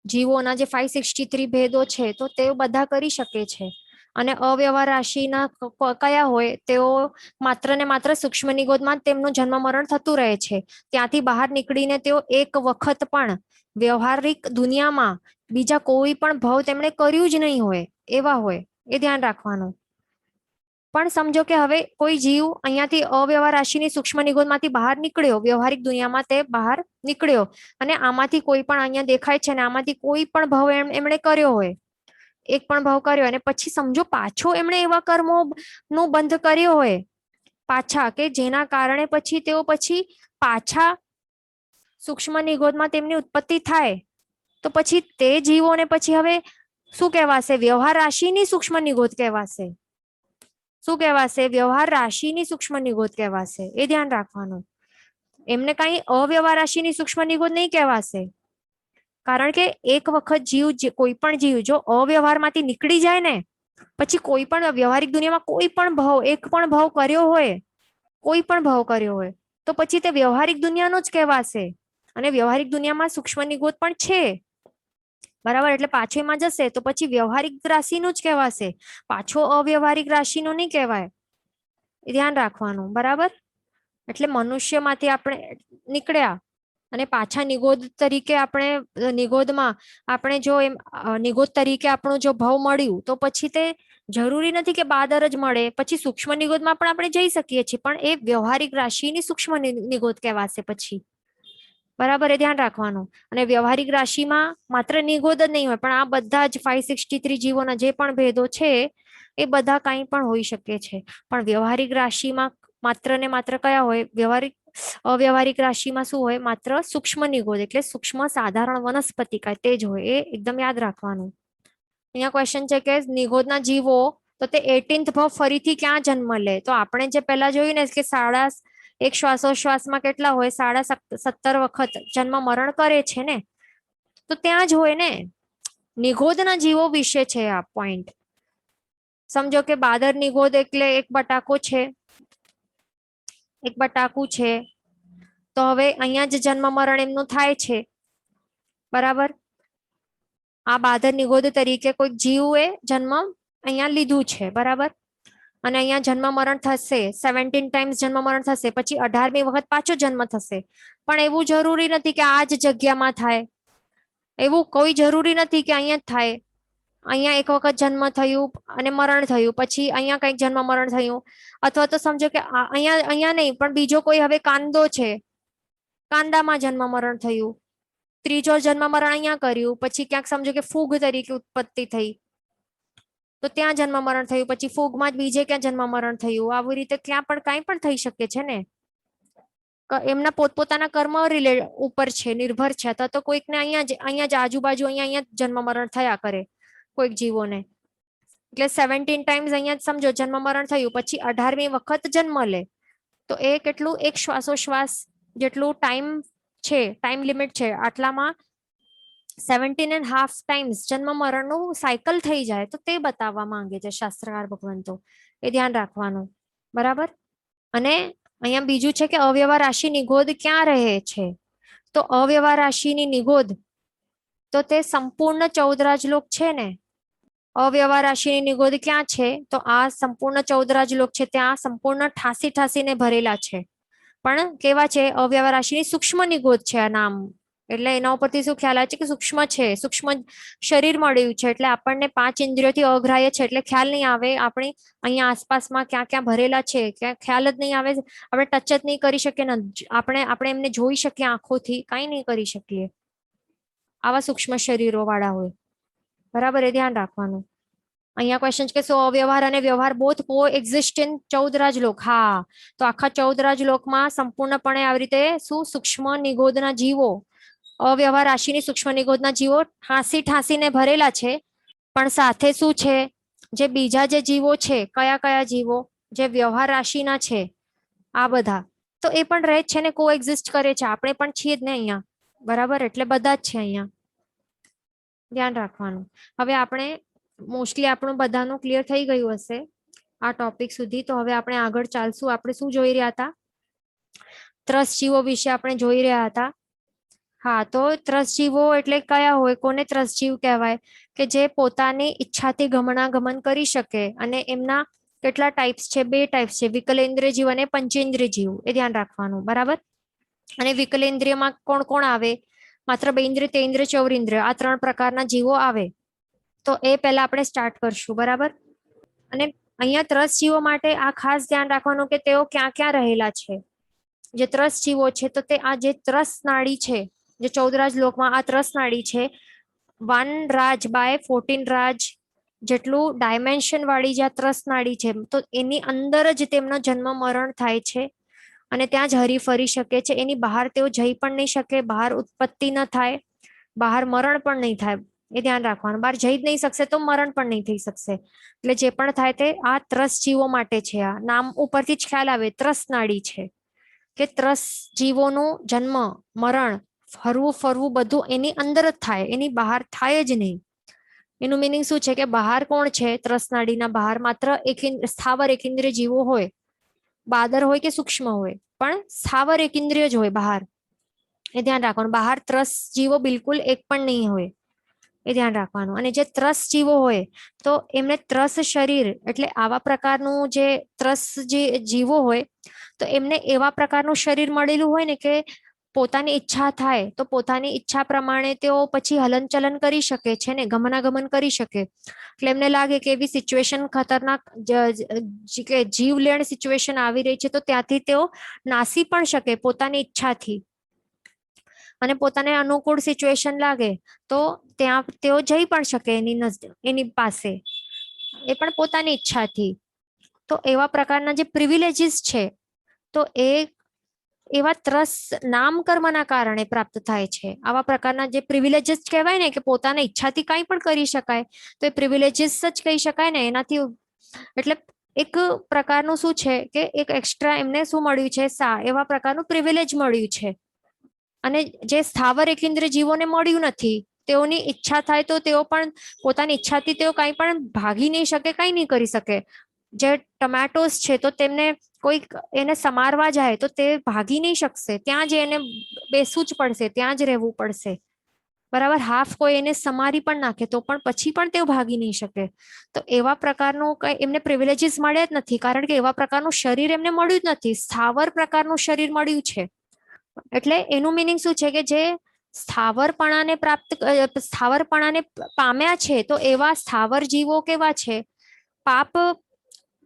જીવોના જે 563 ભેદો છે, તો તે બધા કરી શકે છે. અને અવ્યવહાર રાશિના કયા હોય તેઓ માત્ર ને માત્ર સૂક્ષ્મ નિગોદમાં તેમનું જન્મ મરણ થતું રહે છે. ત્યાંથી બહાર નીકળીને તેઓ એક વખત પણ વ્યવહારિક દુનિયામાં બીજા કોઈ પણ ભાવ તેમણે કર્યું જ નહીં હોય, એવા હોય, એ ધ્યાન રાખવાનું. પણ સમજો કે હવે કોઈ જીવ અહીંયાથી અવ્યવહાર રાશિની સૂક્ષ્મ નિગોદમાંથી બહાર નીકળ્યો, વ્યવહારિક દુનિયામાં તે બહાર નીકળ્યો, અને આમાંથી કોઈ પણ અહીંયા દેખાય છે ને આમાંથી કોઈ પણ ભાવ એમણે કર્યો હોય, એક પણ ભાવ કર્યો, અને પછી સમજો પાછો એમણે એવા કર્મો નું બંધ કર્યો હોય પાછા, કે જેના કારણે પછી તેઓ પછી પાછા સૂક્ષ્મ નિગોદમાં તેમની ઉત્પત્તિ થાય, તો પછી તે જીવોને પછી હવે શું કહેવાશે? વ્યવહાર રાશિની સૂક્ષ્મ નિગોદ કહેવાશે. શું કહેવાશે? વ્યવહાર રાશિની સૂક્ષ્મ નિગોદ કહેવાશે. એ ધ્યાન રાખવાનું. એમને કઈ અવ્યવહાર રાશિની સૂક્ષ્મ નિગોદ નહીં કહેવાશે. કારણ કે એક વખત જીવ, કોઈ પણ જીવ જો અવ્યવહારમાંથી નીકળી જાય ને, પછી કોઈ પણ વ્યવહારિક દુનિયામાં કોઈ પણ ભાવ, એક પણ ભાવ કર્યો હોય, કોઈ પણ ભાવ કર્યો હોય, તો પછી તે વ્યવહારિક દુનિયાનો જ કહેવાશે. અને વ્યવહારિક દુનિયામાં સૂક્ષ્મ નિગોદ પણ છે, બરાબર? એટલે પાછો એમાં જશે તો પછી વ્યવહારિક રાશિનું જ કહેવાશે, પાછો અવ્યવહારિક રાશિનો નહીં કહેવાય. ધ્યાન રાખવાનું, બરાબર? એટલે મનુષ્યમાંથી આપણે નીકળ્યા અને પાછા નિગોદ તરીકે આપણે નિગોદમાં આપણે જો એમ નિગોદ તરીકે આપણું જો ભાવ મળ્યું, તો પછી તે જરૂરી નથી કે બાદર જ મળે, પછી સૂક્ષ્મ નિગોદમાં પણ આપણે જઈ શકીએ છીએ, પણ એ વ્યવહારિક રાશિની સૂક્ષ્મ નિગોદ કહેવાશે પછી, બરાબર? એ ધ્યાન રાખવાનું. અને વ્યવહારિક રાશિમાં માત્ર નિગોદ જ નહીં હોય, પણ આ બધા જ 563 જીવોના જે પણ ભેદો છે એ બધા કંઈ પણ હોઈ શકે છે. પણ વ્યવહારિક રાશિમાં માત્ર ને માત્ર કયા હોય? અવ્યવહારિક રાશિમાં શું હોય? માત્ર સૂક્ષ્મ નિગોદ, એટલે સૂક્ષ્મ સાધારણ વનસ્પતિકા, તે જ હોય. એ એકદમ યાદ રાખવાનું. અહીંયા ક્વેશ્ચન છે કે નિગોદના જીવો, તો તે 18th ભાવ ફરીથી ક્યાં જન્મ લે? તો આપણે જે પહેલા જોયું ને કે એક શ્વાસોશ્વાસમાં કેટલા હોય? 17 વખત જન્મ મરણ કરે છે ને, તો ત્યાં જ હોય ને. નિગોદના જીવો વિશે છે આ પોઈન્ટ. સમજો કે બાદર નિગોદ એટલે એક બટાકો છે, એક બટાકું છે, તો હવે અહીંયા જ જન્મ મરણ એમનું થાય છે, બરાબર? આ બાદર નિગોદ તરીકે કોઈ જીવે જન્મ અહીંયા લીધું છે, બરાબર? અને અહીંયા જન્મ મરણ થશે, 17 ટાઈમ્સ જન્મ મરણ થશે, પછી 18મી વખત પાછો જન્મ થશે. પણ એવું જરૂરી નથી કે આ જ જગ્યામાં થાય, એવું કોઈ જરૂરી નથી કે અહીંયા જ થાય. અહીંયા એક વખત જન્મ થયું અને મરણ થયું, પછી અહીંયા કંઈક જન્મ મરણ થયું, અથવા તો સમજો કે અહીંયા નહીં, પણ બીજો કોઈ હવે કાંદો છે, કાંદામાં જન્મ મરણ થયું, ત્રીજો જન્મ મરણ અહીંયા કર્યું, પછી ક્યાંક સમજો કે ફૂગ તરીકે ઉત્પત્તિ થઈ, તો ત્યાં જન્મ મરણ થયું, પછી ફૂગમાં જ બીજે ક્યાં જન્મ મરણ થયું. આવી રીતે ક્યાં પણ કાંઈ પણ થઈ શકે છે ને. એમના પોતપોતાના કર્મ ઉપર છે, નિર્ભર છે, અથવા તો કોઈકને અહીંયા જ આજુબાજુ અહીંયા જન્મ મરણ થયા કરે કોઈક જીવોને. એટલે 17 ટાઈમ્સ અહીંયા જ સમજો જન્મ મરણ થયું, પછી 18મી વખત જન્મ લે, તો એ કેટલું? એક શ્વાસોશ્વાસ જેટલું ટાઈમ છે, ટાઈમ લિમિટ છે, આટલામાં 17.5 ટાઈમ્સ જન્મ મરણનું સાયકલ થઈ જાય, તો તે બતાવવા માંગે છે શાસ્ત્રકાર ભગવંતો. એ ધ્યાન રાખવાનું, બરાબર? અને અહીંયા બીજું છે કે અવ્યવહાર રાશિ નિગોદ ક્યાં રહે છે? તો અવ્યવહાર રાશિની નિગોદ, તો તે સંપૂર્ણ 14 રાજલોક છે ને. અવ્યવહાર રાશિની નિગોદ ક્યાં છે? તો આ સંપૂર્ણ 14 રાજલોક છે, ત્યાં સંપૂર્ણ ઠાસીને ભરેલા છે. પણ કેવા છે? અવ્યવહાર રાશિની સૂક્ષ્મ નિગોદ છે આ નામ. એટલે એના ઉપરથી શું ખ્યાલ આવે છે કે સૂક્ષ્મ છે, સૂક્ષ્મ શરીર મળ્યું છે, એટલે આપણને 5 ઇન્દ્રિયોથી અગ્રાહ્ય છે, એટલે ખ્યાલ નહીં આવે આપણી અહીંયા આસપાસમાં ક્યાં ક્યાં ભરેલા છે, ક્યાં ખ્યાલ જ નહીં આવે, આપણે ટચ જ નહીં કરી શકીએ ને, આપણે એમને જોઈ શકીએ આંખોથી, કાંઈ નહીં કરી શકીએ. આવા સૂક્ષ્મ શરીરો વાળા હોય, બરાબર? એ ધ્યાન રાખવાનું. અહીંયા ક્વેશ્ચન છે કે સો અવ્યવહાર અને વ્યવહાર બોથ કો એક્ઝિસ્ટ ઇન 14 રાજલોક. હા, તો આખા 14 રાજલોકમાં સંપૂર્ણપણે આવી રીતે શું સૂક્ષ્મ નિગોદના જીવો, અવ્યવહાર રાશિની સૂક્ષ્મ નિગોદના જીવો ઠાસીને ભરેલા છે. પણ સાથે શું છે? જે બીજા જે જીવો છે, કયા કયા જીવો? જે વ્યવહાર રાશિના છે, આ બધા તો એ પણ રહે છે ને, કો એક્ઝિસ્ટ કરે છે. આપણે પણ છીએ જ ને અહીંયા, બરાબર? એટલે બધા જ છે અહીંયા, ધ્યાન રાખવાનું. હવે આપણે મોસ્ટલી આપણું બધાનું ક્લિયર થઈ ગયું હશે આ ટોપિક સુધી. તો હવે આપણે આગળ ચાલશું. આપણે શું જોઈ રહ્યા હતા? ત્રસ્ત જીવો વિશે આપણે જોઈ રહ્યા હતા. હા, તો ત્રસ્ત જીવો એટલે કયા હોય, કોને ત્રસ્ત જીવ કહેવાય? કે જે પોતાની ઈચ્છાથી ગમનાગમન કરી શકે. અને એમના કેટલા ટાઈપ્સ છે? 2 ટાઈપ્સ છે, વિકલેન્દ્રિય જીવ અને પંચેન્દ્રિય જીવ. એ ધ્યાન રાખવાનું, બરાબર. અને વિકલેન્દ્રિયમાં કોણ કોણ આવે? માત્ર બેન્દ્રિય, તેન્દ્રિય, ચૌરિન્દ્રિય, આ 3 પ્રકારના જીવો આવે. તો એ પહેલા આપણે સ્ટાર્ટ કરશું, બરાબર. અને અહીંયા ત્રસ્ત જીવો માટે આ ખાસ ધ્યાન રાખવાનું કે તેઓ ક્યાં ક્યાં રહેલા છે. જે ત્રસ્ત જીવો છે તો તે આ જે ત્રસ્ત નાડી છે, જે 14 લોકમાં આ ત્રસ્ત નાડી છે, 1 રાજ બાય 14 રાજ જેટલું ડાયમેન્શન વાળી જે ત્રસ્ત નાડી છે, તો એની અંદર જ તેમનો જન્મ મરણ થાય છે. અને ત્યાં જ હરી ફરી શકે છે. એની બહાર તેઓ જઈ પણ નહીં શકે, બહાર ઉત્પત્તિ ન થાય, બહાર મરણ પણ નહીં થાય. એ ધ્યાન રાખવાનું. બહાર જઈ જ નહીં શકશે તો મરણ પણ નહીં થઈ શકશે. એટલે જે પણ થાય તે આ ત્રસ્ત જીવો માટે છે. આ નામ ઉપરથી જ ખ્યાલ આવે, ત્રસ્ત નાડી છે કે ત્રસ્ત જીવોનું જન્મ મરણ હરવું ફરવું બધું એની અંદર જ થાય, એની બહાર થાય જ નહીં. એનું મિનિંગ શું છે કે બહાર કોણ છે? ત્રસ્ત નાડીના બહાર માત્ર સ્થાવર એકેન્દ્રિય જીવો હોય, બાદર હોય કે સૂક્ષ્મ હોય, પણ સ્થાવર એકેન્દ્રિય જ હોય બહાર. એ ધ્યાન રાખવાનું. બહાર ત્રસ્ત જીવો બિલકુલ એક પણ નહીં હોય, એ ધ્યાન રાખવાનું. અને જે ત્રસ્ત જીવો હોય તો એમને ત્રસ્ત શરીર એટલે આવા પ્રકારનું જે ત્રસ્ત જે જીવો હોય તો એમને એવા પ્રકારનું શરીર મળેલું હોય ને કે પોતાની ઈચ્છા થાય તો પોતાની ઈચ્છા પ્રમાણે તેઓ પછી હલનચલન કરી શકે છે ને, ગમનાગમન કરી શકે. એટલે એમને લાગે કે એવી સિચ્યુએશન ખતરનાક જીવલેણ સિચ્યુએશન આવી રહી છે તો ત્યાંથી તેઓ નાસી પણ શકે પોતાની ઈચ્છાથી. અને પોતાને અનુકૂળ સિચ્યુએશન લાગે તો ત્યાં તેઓ જઈ પણ શકે એની પાસે, એ પણ પોતાની ઈચ્છાથી. તો એવા પ્રકારના જે પ્રિવિલેજીસ છે તો એ એવા ત્રસ્ત નામકર્મના કારણે પ્રાપ્ત થાય છે. આવા પ્રકારના જે પ્રિવિલેજીસ કહેવાય ને કે પોતાના ઈચ્છાથી કંઈ પણ કરી શકાય, તો એ પ્રિવિલેજીસ જ કહી શકાય ને. એનાથી એટલે એક પ્રકારનું શું છે કે એક એક્સ્ટ્રા એમને શું મળ્યું છે? એવા પ્રકારનું પ્રિવિલેજ મળ્યું છે. અને જે સ્થાવર એકેન્દ્રિય જીવોને મળ્યું નથી. તેઓની ઈચ્છા થાય તો તેઓ પણ પોતાની ઈચ્છાથી તેઓ કંઈ પણ ભાગી નહીં શકે, કંઈ નહીં કરી શકે. જે ટોમેટોસ છે તો તેમને કોઈક એને સમારવા જાય તો તે ભાગી નહીં શકશે, ત્યાં જ એને બેસવું જ પડશે, ત્યાં જ રહેવું પડશે, બરાબર. હાફ કોઈ એને સમારી પણ નાખે તો પણ પછી પણ તેઓ ભાગી નહીં શકે. તો એવા પ્રકારનું કઈ એમને પ્રિવિલેજીસ મળ્યા જ નથી, કારણ કે એવા પ્રકારનું શરીર એમને મળ્યું જ નથી. સ્થાવર પ્રકારનું શરીર મળ્યું છે. એટલે એનું મિનિંગ શું છે કે જે સ્થાવરપણાને સ્થાવરપણાને પામ્યા છે તો એવા સ્થાવર જીવો કેવા છે? પાપ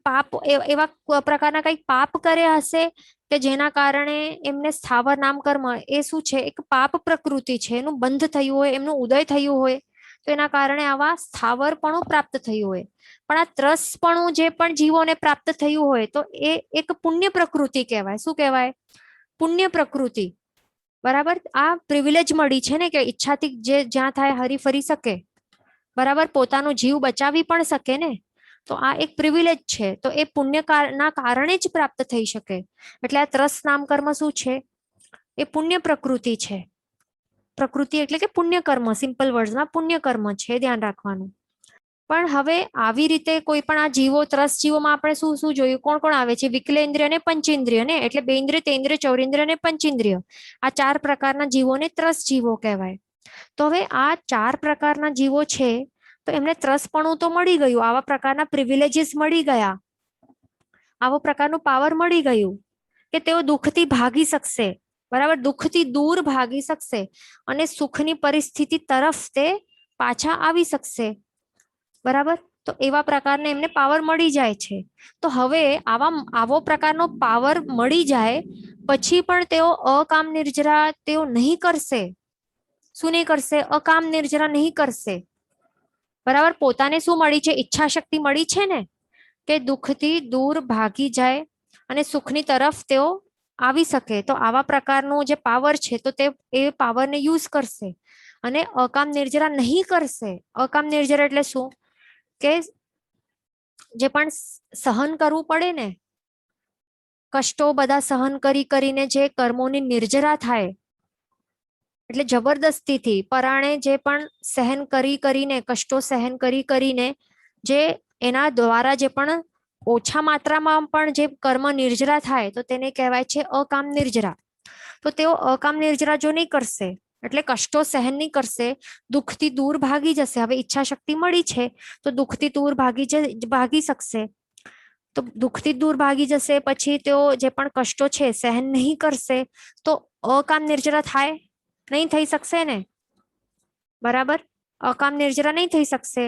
પાપ એવા પ્રકારના કંઈક પાપ કર્યા હશે કે જેના કારણે એમને સ્થાવર નામ કર્મ એ શું છે? એક પાપ પ્રકૃતિ છે. એનું બંધ થયું હોય, એમનું ઉદય થયું હોય તો એના કારણે આવા સ્થાવરપણું પ્રાપ્ત થયું હોય. પણ આ ત્રસપણું જે પણ જીવોને પ્રાપ્ત થયું હોય તો એ એક પુણ્ય પ્રકૃતિ કહેવાય. શું કહેવાય? પુણ્ય પ્રકૃતિ, બરાબર. આ પ્રિવિલેજ મળી છે ને કે ઈચ્છાથી જે જ્યાં થાય હરી ફરી શકે, બરાબર, પોતાનો જીવ બચાવી પણ શકે ને. તો આ એક પ્રિવિલેજ છે. તો એ પુણ્ય ના કારણે જ પ્રાપ્ત થઈ શકે. એટલે આ ત્રસ્ત નામ કર્મ શું છે? એ પુણ્ય પ્રકૃતિ છે. પ્રકૃતિ એટલે કે પુણ્ય કર્મ, સિમ્પલ વર્ડમાં પુણ્ય કર્મ છે, ધ્યાન રાખવાનું. પણ હવે આવી રીતે કોઈ પણ આ જીવો ત્રસ્ત જીવોમાં આપણે શું શું જોયું? કોણ કોણ આવે છે? વિકલેન્દ્રિય અને પંચેન્દ્રિય ને, એટલે બેન્દ્રિય, તેન્દ્રિય, ચૌરેન્દ્રિય અને પંચેન્દ્રિય, આ 4 પ્રકારના જીવોને ત્રસ્ત જીવો કહેવાય. તો હવે આ 4 પ્રકારના જીવો છે તો એમને ત્રસપણું તો મળી ગયું, આવા પ્રકારના પ્રિવિલેજીસ મળી ગયા, આવો પ્રકારનું પાવર મળી ગયું કે તેઓ દુઃખથી ભાગી શકશે, બરાબર, દુઃખથી દૂર ભાગી શકશે અને સુખની પરિસ્થિતિ તરફ તે પાછા આવી શકશે, બરાબર. તો એવા પ્રકારને એમને પાવર મળી જાય છે. તો હવે આવો પ્રકારનો પાવર મળી જાય પછી પણ તેઓ અકામ નિર્જરા તેઓ નહીં કરશે. શું નહીં કરશે? અકામ નિર્જરા નહીં કરશે, બરાબર. પોતાને શું મળી છે? ઈચ્છા શક્તિ મળી છે ને, કે દુઃખથી દૂર ભાગી જાય અને સુખની તરફ તેઓ આવી શકે. તો આવા પ્રકારનું જે પાવર છે તો તે એ પાવરને યુઝ કરશે અને અકામ નિર્જરા નહીં કરશે. અકામ નિર્જરા એટલે શું? કે જે પણ સહન કરવું પડે ને, કષ્ટો બધા સહન કરીને જે કર્મોની નિર્જરા થાય, એટલે જબરદસ્તીથી પરાણે જે પણ સહન કરીને કષ્ટો સહન કરીને જે એના દ્વારા જે પણ ઓછા માત્રામાં પણ જે કર્મ નિર્જરા થાય તો તેને કહેવાય છે અકામ નિર્જરા. તો તેઓ અકામ નિર્જરા જો નહીં કરશે એટલે કષ્ટો સહન નહીં કરશે, દુઃખથી દૂર ભાગી જશે. હવે ઈચ્છા શક્તિ મળી છે તો દુઃખથી દૂર ભાગી શકશે. તો દુઃખથી દૂર ભાગી જશે પછી તેઓ જે પણ કષ્ટો છે સહન નહીં કરશે તો અકામ નિર્જરા થાય નહીં, થઈ શકશે ને, બરાબર? અકામ નિર્જરા નહીં થઈ શકશે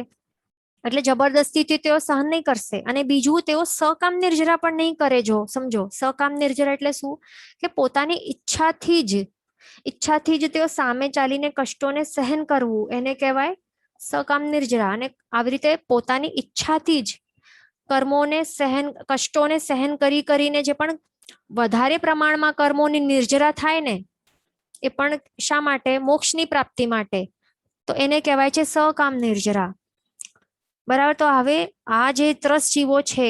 એટલે જબરદસ્તીથી તેઓ સહન નહીં કરશે. અને બીજું તેઓ સકામ નિર્જરા પણ નહીં કરે. જો સમજો, સકામ નિર્જરા એટલે શું કે પોતાની ઈચ્છાથી જ તેઓ સામે ચાલીને કષ્ટોને સહન કરવું એને કહેવાય સકામ નિર્જરા. અને આવી રીતે પોતાની ઈચ્છાથી જ કષ્ટોને સહન કરીને જે પણ વધારે પ્રમાણમાં કર્મોની નિર્જરા થાય ને એ પણ શા માટે? મોક્ષની પ્રાપ્તિ માટે. તો એને કહેવાય છે સકામ નિર્જરા. બરાબર. તો હવે આ જે ત્રસ જીવો છે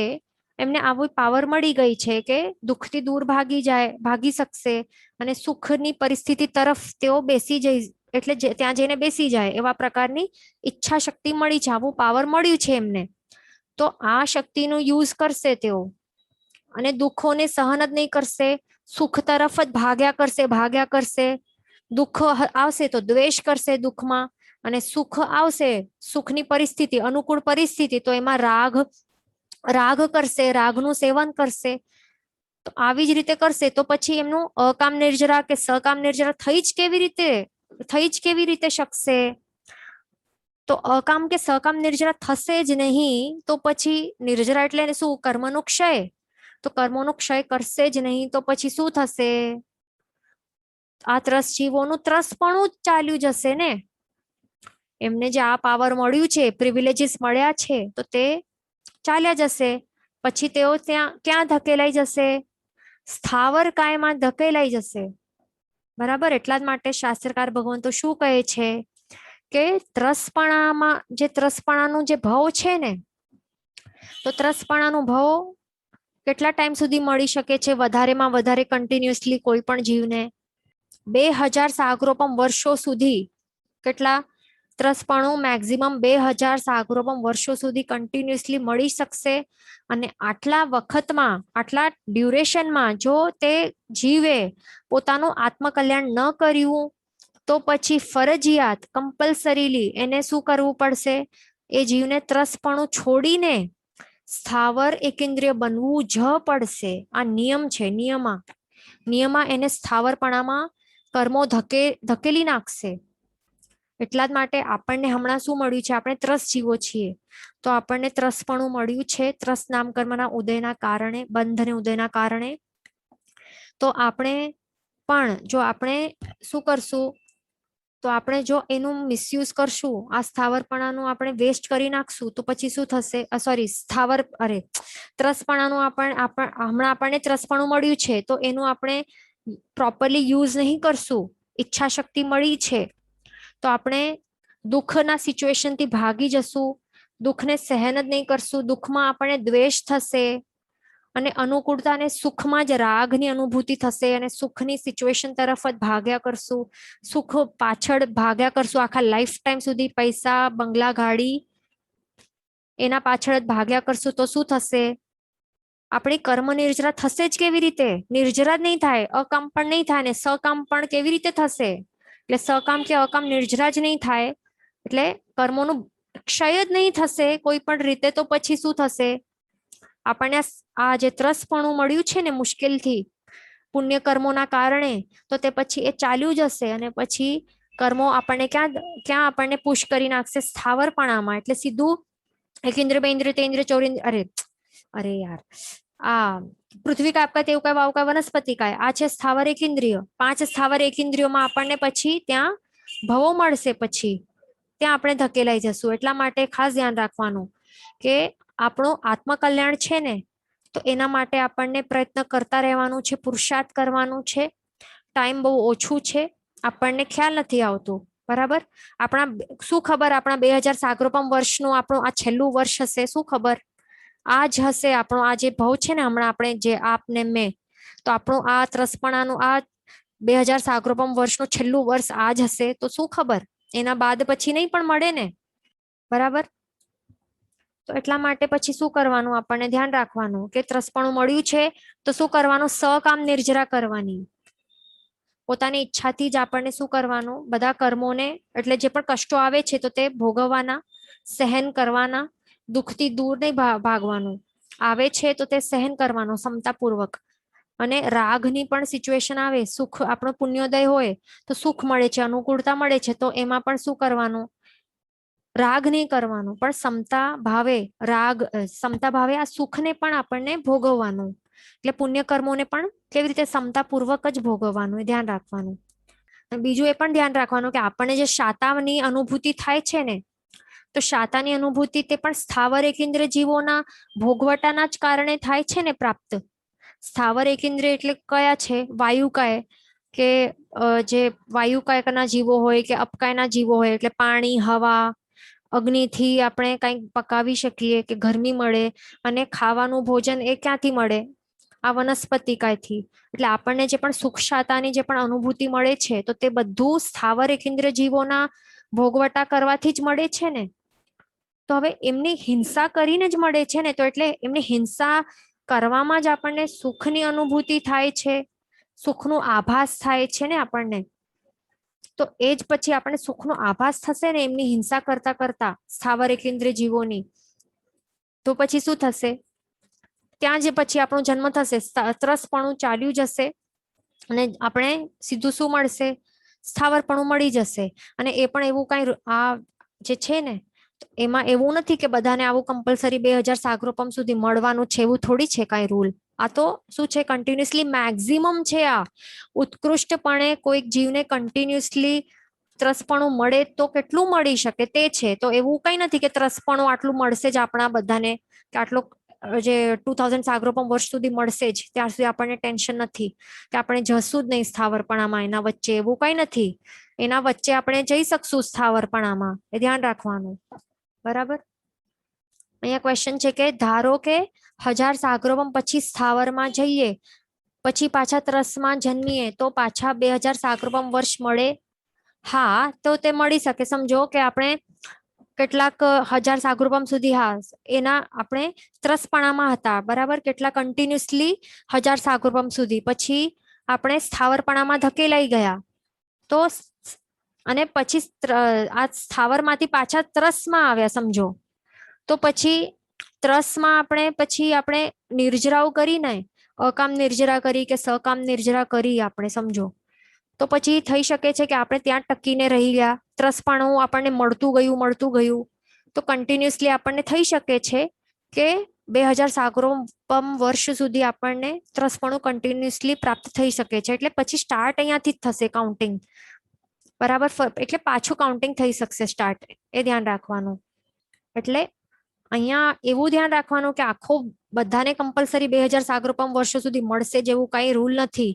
એમને આવી પાવર મળી ગઈ છે કે દુઃખથી દૂર ભાગી શકશે અને સુખની પરિસ્થિતિ તરફ તેઓ બેસી જઈ એટલે ત્યાં જઈને બેસી જાય એવા પ્રકારની ઈચ્છા શક્તિ મળી છે, આવું પાવર મળ્યું છે એમને. તો આ શક્તિનો યુઝ કરશે તેઓ અને દુઃખોને સહન જ નહીં કરશે, સુખ તરફ જ ભાગ્યા કરશે. દુઃખ આવશે તો દ્વેષ કરશે દુઃખમાં, અને સુખ આવશે, સુખની પરિસ્થિતિ, અનુકૂળ પરિસ્થિતિ, તો એમાં રાગ કરશે, રાગનું સેવન કરશે. તો આવી જ રીતે કરશે તો પછી એમનું અકામ નિર્જરા કે સકામ નિર્જરા થઈ જ કેવી રીતે શકશે? તો અકામ કે સકામ નિર્જરા થશે જ નહીં તો પછી નિર્જરા એટલે શું? કર્મનો ક્ષય. તો કર્મોનો ક્ષય કરશે જ નહીં તો પછી શું થશે? આ ત્રસ જીવોનું ત્રસપણું જ ચાલ્યું જશે ને. એમને જે આ પાવર મળ્યું છે, પ્રિવિલેજીસ મળ્યા છે તો તે ચાલ્યા જશે. પછી તેઓ ત્યાં ક્યાં ધકેલાઈ જશે? સ્થાવર કાયમાં ધકેલાઈ જશે. બરાબર. એટલા જ માટે શાસ્ત્રકાર ભગવંતો શું કહે છે કે ત્રસપણાનું જે ભાવ છે ને, તો ત્રસપણાનું ભાવ કેટલા ટાઈમ સુધી મળી શકે છે? વધારેમાં વધારે કન્ટિન્યુઅસલી કોઈ પણ જીવને 2000 સાગરોપમ વર્ષો સુધી. કેટલા? ત્રસપણું મેક્સિમમ 2000 સાગરોપમ વર્ષો સુધી કન્ટિન્યુઅસલી મળી શકશે. અને આટલા વખતમાં, આટલા ડ્યુરેશનમાં જો તે જીવે પોતાનું આત્મકલ્યાણ ન કર્યું તો પછી ફરજિયાત કમ્પલસરીલી એને શું કરવું પડશે? એ જીવને ત્રસપણું છોડીને સ્થાવર એકેન્દ્રિય બનવું જ પડશે. આ નિયમ છે. નિયમા એને સ્થાવરપણામાં કર્મો ધકેલી નાખશે. એટલા જ માટે આપણને હમણાં શું મળ્યું છે? આપણે ત્રસ જીવો છીએ તો આપણને ત્રસપણું મળ્યું છે ત્રસ નામ કર્મના ઉદયના કારણે, બંધ અને ઉદયના કારણે. તો આપણે પણ જો આપણે શું કરશું, તો આપણે જો એનું મિસયુઝ કરશું, આ સ્થાવરપણાનું આપણે વેસ્ટ કરી નાખશું તો પછી શું થશે? ત્રસપણાનું હમણાં આપણને ત્રસપણું મળ્યું છે તો એનું આપણે પ્રોપરલી યુઝ નહીં કરશું. ઈચ્છા શક્તિ મળી છે તો આપણે દુઃખના સિચ્યુએશનથી ભાગી જશું, દુઃખને સહન જ નહીં કરશું, દુઃખમાં આપણને દ્વેષ થશે અને અનુકૂળતા અને સુખમાં જ રાગની અનુભૂતિ થશે અને સુખની સિચ્યુએશન તરફ જ ભાગ્યા કરશું, સુખ પાછળ ભાગ્યા કરશું આખા લાઈફ ટાઈમ સુધી. પૈસા, બંગલા, ગાડી એના પાછળ જ ભાગ્યા કરશું તો શું થશે? આપણી કર્મ નિર્જરા થશે જ કેવી રીતે? નિર્જરા જ નહીં થાય, અકામ પણ નહીં થાય ને સકામ પણ કેવી રીતે થશે? એટલે સકામ કે અકામ નિર્જરા જ નહીં થાય એટલે કર્મોનું ક્ષય જ નહીં થશે કોઈ પણ રીતે. તો પછી શું થશે? આપણને આ જે ત્રસપણું મળ્યું છે ને મુશ્કેલથી પુણ્ય કર્મોના કારણે, તો તે પછી એ ચાલ્યું જશે અને પછી કર્મો આપણને ક્યાં આપણને પુશ કરી નાખશે? સ્થાવરપણામાં. એટલે સીધું એકેન્દ્ર, બેન્દ્ર, તેન્દ્ર, ચોરેન્દ્ર, અરે યાર, આ પૃથ્વી કાપકા, તેવકા, વાવકા, વનસ્પતિ કાય, આ છે સ્થાવર એકેન્દ્રિય. 5 સ્થાવર એકેન્દ્રિયોમાં આપણને પછી ત્યાં ભવો મળશે, પછી ત્યાં આપણે ધકેલાઈ જશું. એટલા માટે ખાસ ધ્યાન રાખવાનું કે આપણું આત્મકલ્યાણ છે ને, તો એના માટે આપણને પ્રયત્ન કરતા રહેવાનું છે, પુરુષાર્થ કરવાનું છે. ટાઈમ બહુ ઓછું છે, આપણને ખ્યાલ નથી આવતું. બરાબર. શું ખબર આપણા 2000 સાગરોપમ વર્ષનું આપણું આ છેલ્લું વર્ષ હશે, શું ખબર? આ જ હશે આપણો આ જે ભાવ છે ને હમણાં આપણે જે આપને મેં, તો આપણું આ ત્રસપણાનું આ 2000 સાગરોપમ વર્ષનું છેલ્લું વર્ષ આ જ હશે તો શું ખબર, એના બાદ પછી નહીં પણ મળે ને, બરાબર. તો એટલા માટે પછી શું કરવાનું, આપણને ધ્યાન રાખવાનું કે ત્રસપણું મળ્યું છે તો શું કરવાનું, સકામ નિર્જરા કરવાની. પોતાની ઈચ્છાથી જ આપણને શું કરવાનું, બધા કર્મોને એટલે જે પણ કષ્ટો આવે છે તો તે ભોગવવાના, સહન કરવાના, દુઃખથી દૂર નહીં ભાગવાનું, આવે છે તો તે સહન કરવાનો ક્ષમતાપૂર્વક. અને રાગની પણ સિચ્યુએશન આવે, સુખ આપણો પુણ્યોદય હોય તો સુખ મળે છે, અનુકૂળતા મળે છે, તો એમાં પણ શું કરવાનું, રાગ નહીં કરવાનું, પણ ક્ષમતા ભાવે ક્ષમતા ભાવે આ સુખને પણ આપણને ભોગવવાનું. એટલે પુણ્ય કર્મોને પણ કેવી રીતે ક્ષમતાપૂર્વક જ ભોગવવાનું, એ ધ્યાન રાખવાનું. બીજું એ પણ ધ્યાન રાખવાનું કે આપણને જે શાતાની અનુભૂતિ થાય છે ને, તો શાતાની અનુભૂતિ તે પણ સ્થાવર એકેન્દ્ર જીવોના ભોગવટાના જ કારણે થાય છે ને પ્રાપ્ત. સ્થાવર એકેન્દ્ર એટલે કયા છે, વાયુકાય કે જે વાયુકાયના જીવો હોય કે અપકાયના જીવો હોય, એટલે પાણી, હવા, અગ્નિથી આપણે કંઈક પકાવી શકીએ કે ગરમી મળે, અને ખાવાનું ભોજન એ ક્યાંથી મળે, આ વનસ્પતિકાયથી. એટલે આપણને જે પણ સુખ શાતાની જે પણ અનુભૂતિ મળે છે તો તે બધું સ્થાવર એકેન્દ્ર જીવોના ભોગવટા કરવાથી જ મળે છે ને. તો હવે એમની હિંસા કરીને જ મળે છે ને, તો એટલે એમની હિંસા કરવામાં જ આપણને સુખની અનુભૂતિ થાય છે, સુખનો આભાસ થાય છે ને આપણને. તો એ જ પછી આપણને સુખનો આભાસ થશે ને એમની હિંસા કરતા કરતા સ્થાવર એકેન્દ્ર જીવોની, તો પછી શું થશે, ત્યાં જે પછી આપણો જન્મ થશે, ત્રસપણું ચાલ્યું જશે અને આપણે સીધું શું મળશે, સ્થાવરપણું મળી જશે. અને એ પણ એવું કઈ આ જે છે ને, એમાં એવું નથી કે બધાને આવું કમ્પલસરી 2000 સાગરોપમ સુધી મળવાનું છે, એવું થોડી છે કઈ રૂલ. આ તો શું છે, કન્ટિન્યુઅસલી મેક્સિમમ છે. આ ઉત્કૃષ્ટપણે કોઈક જીવને કન્ટિન્યુઅસલી ત્રસપણું મળે તો કેટલું મળી શકે તે છે. તો એવું કઈ નથી કે ત્રસપણું આટલું મળશે જ આપણા બધાને, કે આટલો જે 2000 સાગરોપમ વર્ષ સુધી મળશે જ, ત્યાર સુધી આપણને ટેન્શન નથી કે આપણે જશું જ નહીં સ્થાવરપણામાં, એના વચ્ચે એવું કઈ નથી. એના વચ્ચે આપણે જઈ શકશું સ્થાવરપણામાં, એ ધ્યાન રાખવાનું, બરાબર. અહીંયા ક્વેશ્ચન છે કે ધારો કે 1000 સાગરોપમ પછી સ્થાવરમાં જઈએ, પછી પાછા ત્રસમાં જન્મીએ તો પાછા 2000 સાગરોપમ વર્ષ મળે. હા, તો તે મળી શકે. સમજો કે આપણે કેટલાક 1000 સાગરોપમ સુધી, હા, એના આપણે ત્રસપણામાં હતા, બરાબર, કેટલા કન્ટિન્યુઅસલી 1000 સાગરોપમ સુધી, પછી આપણે સ્થાવરપણામાં ધકેલાઈ ગયા, તો અને પછી આ સ્થાવરમાંથી પાછા ત્રસમાં આવ્યા સમજો, તો પછી ત્રસમાં આપણે નિર્જરાઓ કરી ને, અકામ નિર્જરા કરી કે સકામ નિર્જરા કરી આપણે સમજો, તો પછી થઈ શકે છે કે આપણે ત્યાં ટકીને રહી ગયા, ત્રસપણું આપણને મળતું ગયું, તો કન્ટિન્યુઅસલી આપણને થઈ શકે છે કે 2000 સાગરોપમ વર્ષ સુધી આપણને ત્રસપણું કન્ટિન્યુઅસલી પ્રાપ્ત થઈ શકે છે. એટલે પછી સ્ટાર્ટ અહીંયાથી જ થશે કાઉન્ટિંગ, બરાબર. એટલે પાછું કાઉન્ટિંગ થઈ શકશે સ્ટાર્ટ, એ ધ્યાન રાખવાનું. એટલે અહીંયા એવું ધ્યાન રાખવાનું કે આખો બધાને કમ્પલસરી 2000 સાગરોપમ વર્ષો સુધી મળશે જેવું કઈ રૂલ નથી.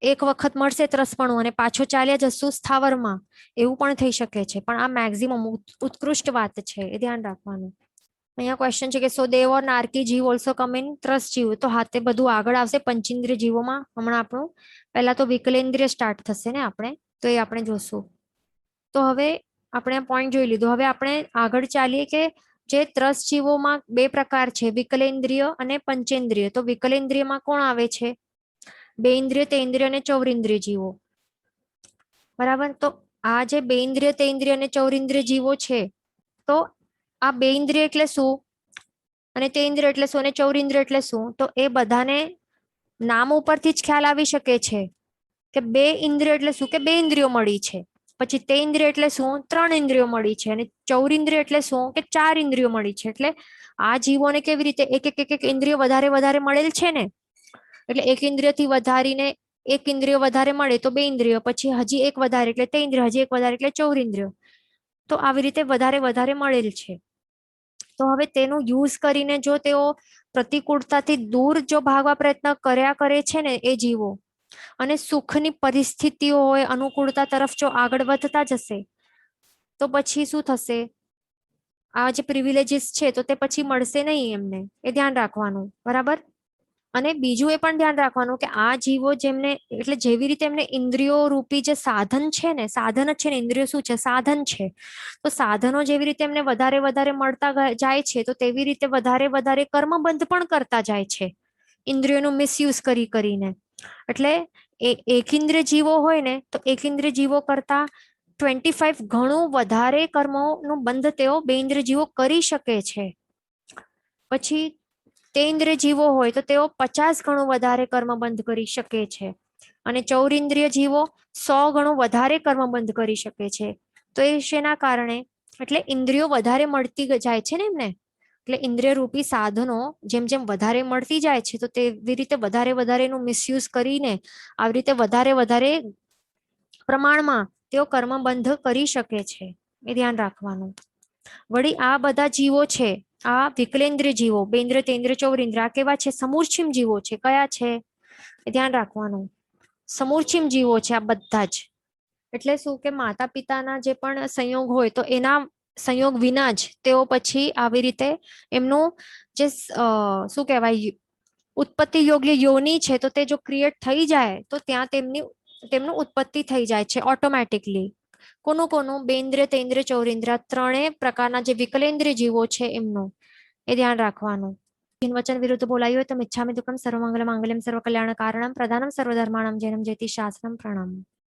એક વખત મળશે ત્રસપણું અને પાછો ચાલ્યા જશું સ્થાવરમાં, એવું પણ થઈ શકે છે. પણ આ મેક્સિમમ ઉત્કૃષ્ટ વાત છે, એ ધ્યાન રાખવાનું. અહીંયા ક્વેશ્ચન છે કે સો દેવ ઓર નારકી જીવ ઓલ્સો કમ ઇન ત્રસ જીવ. તો હા, તે બધું આગળ આવશે પંચેન્દ્રિય જીવોમાં. હમણાં આપણું પહેલા તો વિકલેન્દ્રિય સ્ટાર્ટ થશે ને આપણે, તો એ આપણે જોશું. તો હવે આપણે પોઈન્ટ જોઈ લીધું. હવે આપણે આગળ ચાલીએ કે જે ત્રસ જીવોમાં બે પ્રકાર છે, વિકલેન્દ્રિય અને પંચેન્દ્રિય. તો વિકલેન્દ્રિયમાં કોણ આવે છે, બે ઇન્દ્રિય, તેન્દ્રિય અને ચૌરિન્દ્રિય જીવો, બરાબર. તો આ જે બે ઇન્દ્રિય, તેન્દ્રિય અને ચૌરિન્દ્રિય જીવો છે, તો આ બે ઇન્દ્રિય એટલે શું, અને તેન્દ્રિય એટલે શું, અને ચૌરિન્દ્રિય એટલે શું, તો એ બધાને નામ ઉપરથી જ ખ્યાલ આવી શકે છે કે બે ઇન્દ્રિય એટલે શું, કે બે ઇન્દ્રિયો મળી છે. પછી તે ઇન્દ્રિય એટલે શું, 3 ઇન્દ્રિયો મળી છે. અને ચૌરિન્દ્રિય એટલે શું, કે 4 ઇન્દ્રિયો મળી છે. એટલે આ જીવોને કેવી રીતે એક ઇન્દ્રિય વધારે વધારે મળેલ છે ને, એટલે એક ઇન્દ્રિયથી વધારીને એક ઇન્દ્રિય વધારે મળે તો બે ઇન્દ્રિયો, પછી હજી એક વધારે એટલે તે ઇન્દ્રિય, હજી એક વધારે એટલે ચૌરિન્દ્રિયો. તો આવી રીતે વધારે વધારે મળેલ છે. તો હવે તેનું યુઝ કરીને જો તેઓ પ્રતિકૂળતાથી દૂર જો ભાગવા પ્રયત્ન કર્યા કરે છે ને એ જીવો, અને સુખની પરિસ્થિતિઓ હોય, અનુકૂળતા તરફ જો આગળ વધતા જશે, તો પછી શું થશે, આ જે પ્રિવિલેજીસ છે તો તે પછી મળશે નહીં એમને, એ ધ્યાન રાખવાનું, બરાબર. અને બીજું એ પણ ધ્યાન રાખવાનું કે આ જીવો જેમને એટલે જેવી રીતે એમને ઇન્દ્રિયો રૂપી જે સાધન છે ને, સાધન જ છે ને, ઇન્દ્રિયો શું છે? સાધન છે. તો સાધનો જેવી રીતે એમને વધારે વધારે મળતા જાય છે, તો તેવી રીતે વધારે વધારે કર્મબંધ પણ કરતા જાય છે, ઇન્દ્રિયોનું મિસયુઝ કરીને. એટલે એક ઇન્દ્રિય જીવો હોય ને, તો એક ઇન્દ્રિય જીવો કરતા 25 ગણું વધારે કર્મોનું બંધ તેઓ બે ઇન્દ્રિય જીવો કરી શકે છે. પછી તે ઇન્દ્રિય જીવો હોય તો તેઓ 50 ગણું વધારે કર્મ બંધ કરી શકે છે. અને ચૌરિન્દ્રિય જીવો 100 ગણું વધારે કર્મ બંધ કરી શકે છે. તો એ શેના કારણે? એટલે ઇન્દ્રિયો વધારે મળતી જાય છે ને એમને. એટલે ઇન્દ્રિય રૂપી સાધનો જેમ જેમ વધારે મળતી જાય છે, તો તેવી રીતે વધારે વધારે એનું મિસયુઝ કરીને આવી રીતે વધારે વધારે પ્રમાણમાં તેઓ કર્મ બંધ કરી શકે છે. એ ધ્યાન રાખવાનું. વળી આ બધા જીવો છે, આ વિકલેન્દ્રિય જીવો, બેન્દ્ર તેન્દ્ર ચૌરિન્દ્ર, આ કેવા છે? સમૂર્છિમ જીવો છે. કયા છે? એ ધ્યાન રાખવાનું. સમૂર્છિમ જીવો છે આ બધા જ. એટલે શું કે માતા પિતાના જે પણ સંયોગ હોય, તો એના સંયોગ વિના જ તેઓ પછી આવી રીતે એમનું જે શું કહેવાય ઉત્પત્તિ યોગ્ય યોની છે, તો તે જો ક્રિએટ થઈ જાય તો ત્યાં તેમનું ઉત્પત્તિ થઈ જાય છે ઓટોમેટિકલી. કોનું કોનું? બેન્દ્ર તેન્દ્ર ચૌરિન્દ્ર, ત્રણેય પ્રકારના જે વિકલેન્દ્રિય જીવો છે એમનું એ ધ્યાન રાખવાનું. વચન વિરુદ્ધ બોલાયું હોય તો મિચ્છામિ દુક્કડમ સર્વમંગલ માંગલ્યમ સર્વ કલ્યાણ કારણમ પ્રધાનમ સર્વધર્માણમ જૈનમ જયતિ શાસનમ પ્રણામ.